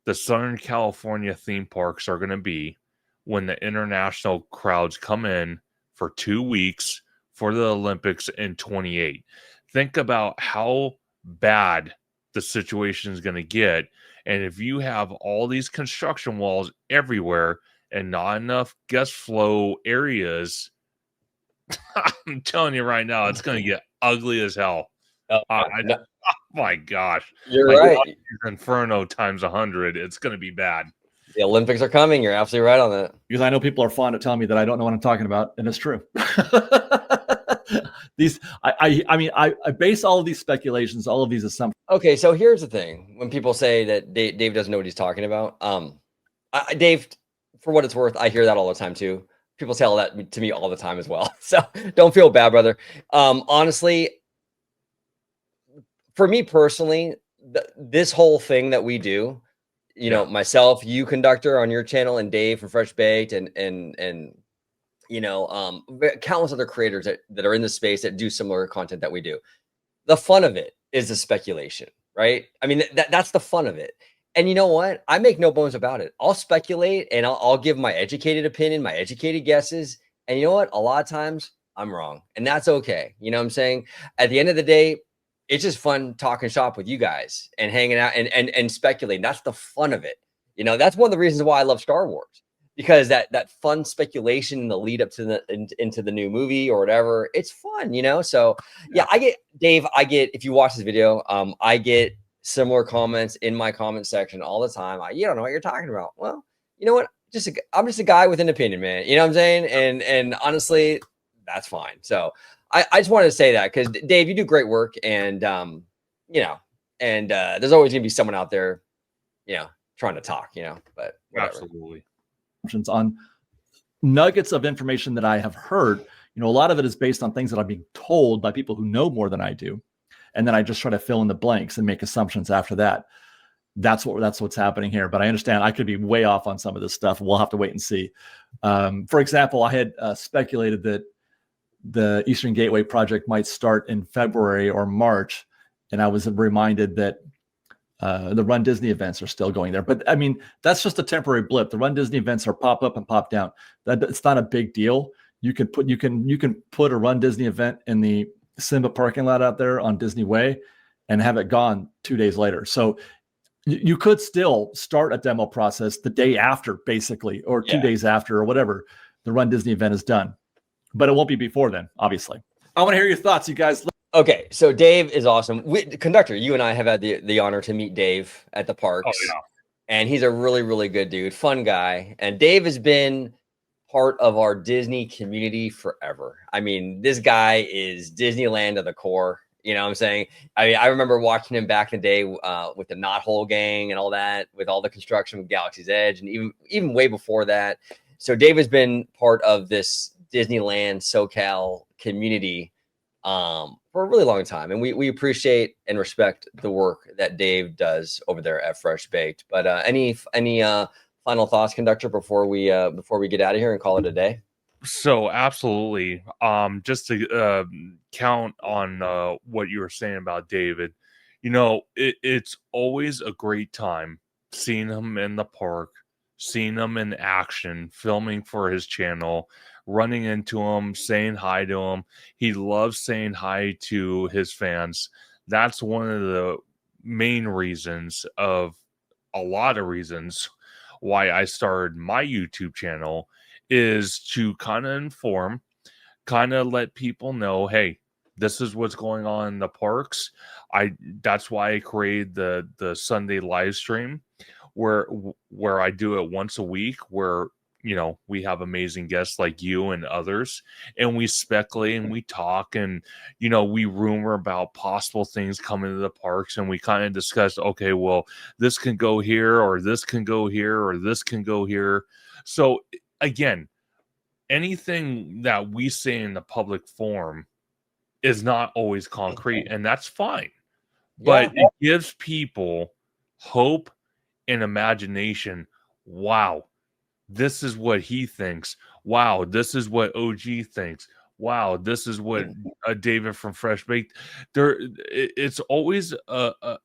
the Southern California theme parks are going to be when the international crowds come in for 2 weeks for the Olympics in 28. Think about how bad the situation is going to get. And if you have all these construction walls everywhere and not enough guest flow areas, I'm telling you right now, it's going to get ugly as hell. Oh, Oh my gosh. you're Like, right. Inferno times 100. It's going to be bad. The Olympics are coming. You're absolutely right on that. Because I know people are fond of telling me that I don't know what I'm talking about, and it's true. I base all of these speculations, all of these assumptions. Okay, so here's the thing: when people say that Dave doesn't know what he's talking about, Dave, for what it's worth, I hear that all the time too. People tell that to me all the time as well. So don't feel bad, brother. Honestly, for me personally, this whole thing that we do, you know, myself, you conductor on your channel, and Dave from Fresh Baked, and you know, countless other creators that are in the space that do similar content that we do. The fun of it is the speculation, right? I mean, that's the fun of it. And you know what? I make no bones about it. I'll speculate, and I'll give my educated opinion, my educated guesses. And you know what? A lot of times I'm wrong, and that's okay. You know what I'm saying? At the end of the day, it's just fun talking shop with you guys and hanging out and speculating. That's the fun of it. You know, that's one of the reasons why I love Star Wars, because that fun speculation in the lead up to into the new movie or whatever, it's fun, you know? So yeah, I get, Dave, if you watch this video, I get similar comments in my comment section all the time. You don't know what you're talking about. Well, you know what? I'm just a guy with an opinion, man. You know what I'm saying? And honestly, that's fine. So I just wanted to say that, because Dave, you do great work, and you know, and there's always gonna be someone out there, you know, trying to talk, you know, but whatever. Absolutely. On nuggets of information that I have heard. You know, a lot of it is based on things that I'm being told by people who know more than I do, and then I just try to fill in the blanks and make assumptions after that. That's what's happening here. But I understand I could be way off on some of this stuff. We'll have to wait and see. For example, I had speculated that the Eastern Gateway project might start in February or March, and I was reminded that the Run Disney events are still going there. But I mean, that's just a temporary blip. The Run Disney events are pop up and pop down. It's not a big deal. You can put a Run Disney event in the Simba parking lot out there on Disney Way and have it gone 2 days later. So you could still start a demo process the day after, basically, or 2 days after, or whatever the Run Disney event is done. But it won't be before then, obviously. I want to hear your thoughts, you guys. Okay, so Dave is awesome. Conductor, you and I have had the honor to meet Dave at the parks. Oh, yeah. And he's a really, really good dude, fun guy. And Dave has been part of our Disney community forever. I mean, this guy is Disneyland to the core. You know what I'm saying? I mean, I remember watching him back in the day with the Knothole Gang and all that, with all the construction with Galaxy's Edge, and even way before that. So Dave has been part of this Disneyland SoCal community for a really long time, and we appreciate and respect the work that Dave does over there at Fresh Baked. But any final thoughts, conductor, before we get out of here and call it a day? So absolutely. Just to count on what you were saying about David, you know, it's always a great time seeing him in the park, seeing him in action, filming for his channel, running into him, saying hi to him. He loves saying hi to his fans. That's one of the main reasons of a lot of reasons why I started my YouTube channel is to kind of inform, kind of let people know, hey, this is what's going on in the parks. That's why I created the Sunday live stream where I do it once a week, where we have amazing guests like you and others, and we speculate and we talk, and we rumor about possible things coming to the parks, and we kind of discuss, okay, well, this can go here, or this can go here, or this can go here. So again, anything that we say in the public forum is not always concrete, and that's fine. But it gives people hope and imagination. Wow, this is what he thinks. Wow, this is what OG thinks. Wow, this is what David from Fresh Baked. It's always a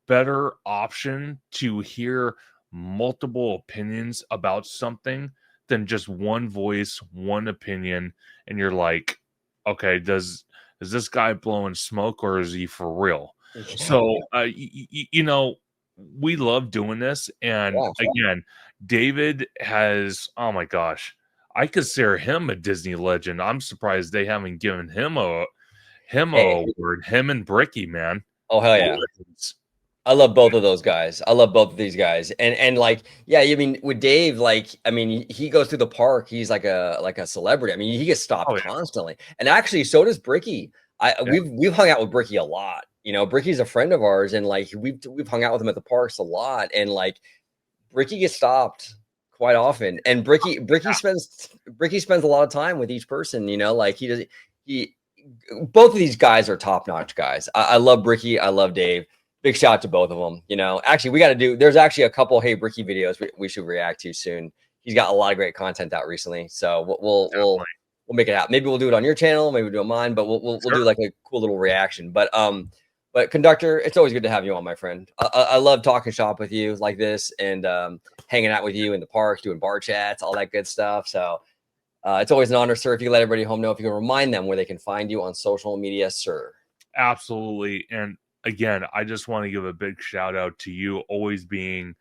better option to hear multiple opinions about something than just one voice, one opinion, and you're like, okay, is this guy blowing smoke, or is he for real? So we love doing this, and again, David has, oh my gosh, I consider him a Disney legend. I'm surprised they haven't given him a award. Him and Bricky, man. Oh hell yeah. Legends. I love both of those guys. I love both of these guys. And like, yeah, I mean, with Dave, like, I mean, he goes through the park. He's like a celebrity. I mean, he gets stopped constantly. And actually, so does Bricky. We've hung out with Bricky a lot. Bricky's a friend of ours, and like we've hung out with him at the parks a lot. And like Bricky gets stopped quite often. And Bricky spends a lot of time with each person, like both of these guys are top-notch guys. I love Bricky, I love Dave. Big shout out to both of them. Actually, there's actually a couple Hey Bricky videos we should react to soon. He's got a lot of great content out recently, so we'll make it happen. Maybe we'll do it on your channel, maybe we'll do it on mine, but we'll do like a cool little reaction. But Conductor, it's always good to have you on, my friend. I love talking shop with you like this, and hanging out with you in the park, doing bar chats, all that good stuff. So it's always an honor, sir. If you let everybody home know, if you can remind them where they can find you on social media, sir. Absolutely. And again, I just want to give a big shout out to you, always being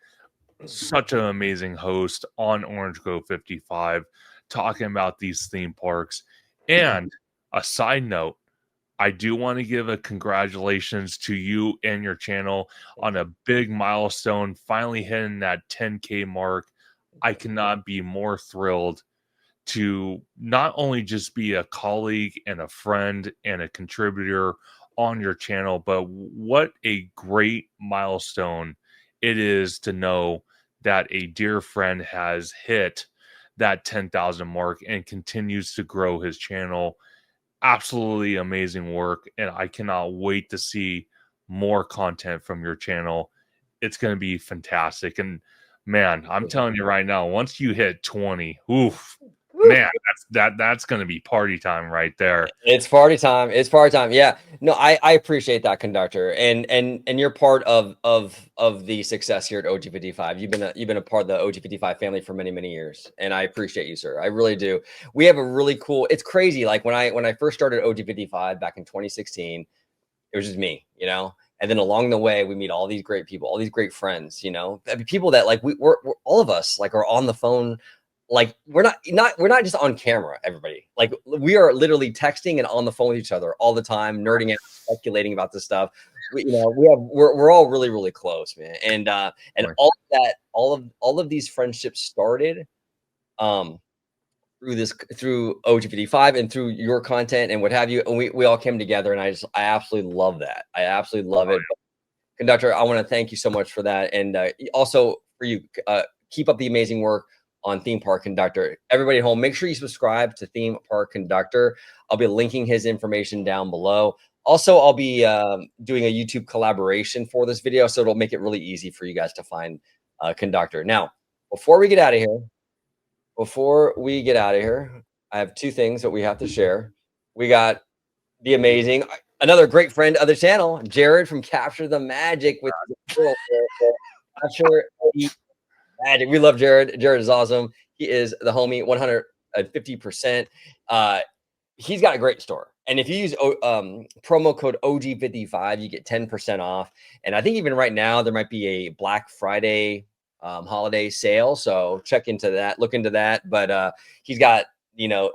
such an amazing host on Orange Grove 55, talking about these theme parks. And a side note, I do want to give a congratulations to you and your channel on a big milestone, finally hitting that 10K mark. I cannot be more thrilled to not only just be a colleague and a friend and a contributor on your channel, but what a great milestone it is to know that a dear friend has hit that 10,000 mark and continues to grow his channel. Absolutely amazing work, and I cannot wait to see more content from your channel. It's going to be fantastic. And man, I'm telling you right now, once you hit 20, oof, man, that's going to be party time right there. It's party time. It's party time. Yeah. No, I appreciate that, Conductor, and you're part of the success here at OG55. You've been a part of the OG55 family for many years, and I appreciate you, sir. I really do. We have a really cool. It's crazy. Like when I first started OG55 back in 2016, it was just me, And then along the way, we meet all these great people, all these great friends, people that like we're all of us like are on the phone. Like we're not just on camera, everybody. Like we are literally texting and on the phone with each other all the time, nerding out, speculating about this stuff. We're all really close, man. And all of these friendships started through OG55 and through your content and what have you. And we all came together, and I absolutely love that. I absolutely love it. But, Conductor, I want to thank you so much for that, and also for you. Keep up the amazing work on Theme Park Conductor. Everybody at home, make sure you subscribe to Theme Park Conductor. I'll be linking his information down below. Also, I'll be doing a YouTube collaboration for this video, so it'll make it really easy for you guys to find Conductor. Now, before we get out of here, I have two things that we have to share. We got the amazing, another great friend of the channel, Jared from Capture the Magic with Capture the Magic. We love Jared. Jared is awesome. He is the homie, 150%. He's got a great store, And if you use promo code OG55, you get 10% off. And I think even right now there might be a Black Friday holiday sale. So check into that, look into that. But he's got,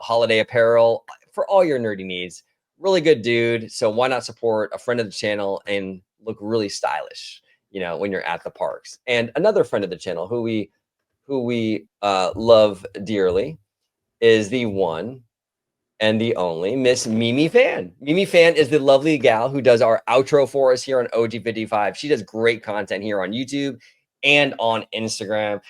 holiday apparel for all your nerdy needs. Really good dude. So why not support a friend of the channel and look really stylish, when you're at the parks. And another friend of the channel who we love dearly is the one and the only Miss Mimi Fan. Mimi Fan is the lovely gal who does our outro for us here on OG55. She does great content here on YouTube and on Instagram.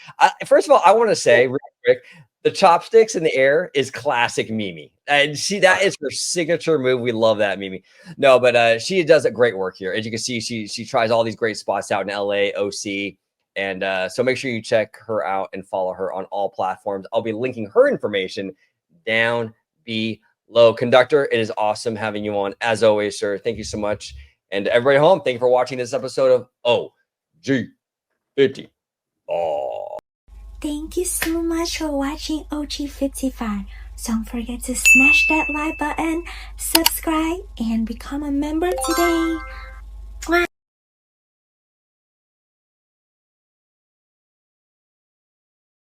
First of all, I want to say real quick, the chopsticks in the air is classic Mimi. And that is her signature move. We love that, Mimi. No, but she does a great work here. As you can see, she tries all these great spots out in LA, OC. And so make sure you check her out and follow her on all platforms. I'll be linking her information down below. Conductor, it is awesome having you on as always, sir. Thank you so much. And everybody at home, thank you for watching this episode of OG50. Oh. Thank you so much for watching OG55. Don't forget to smash that like button, subscribe, and become a member today.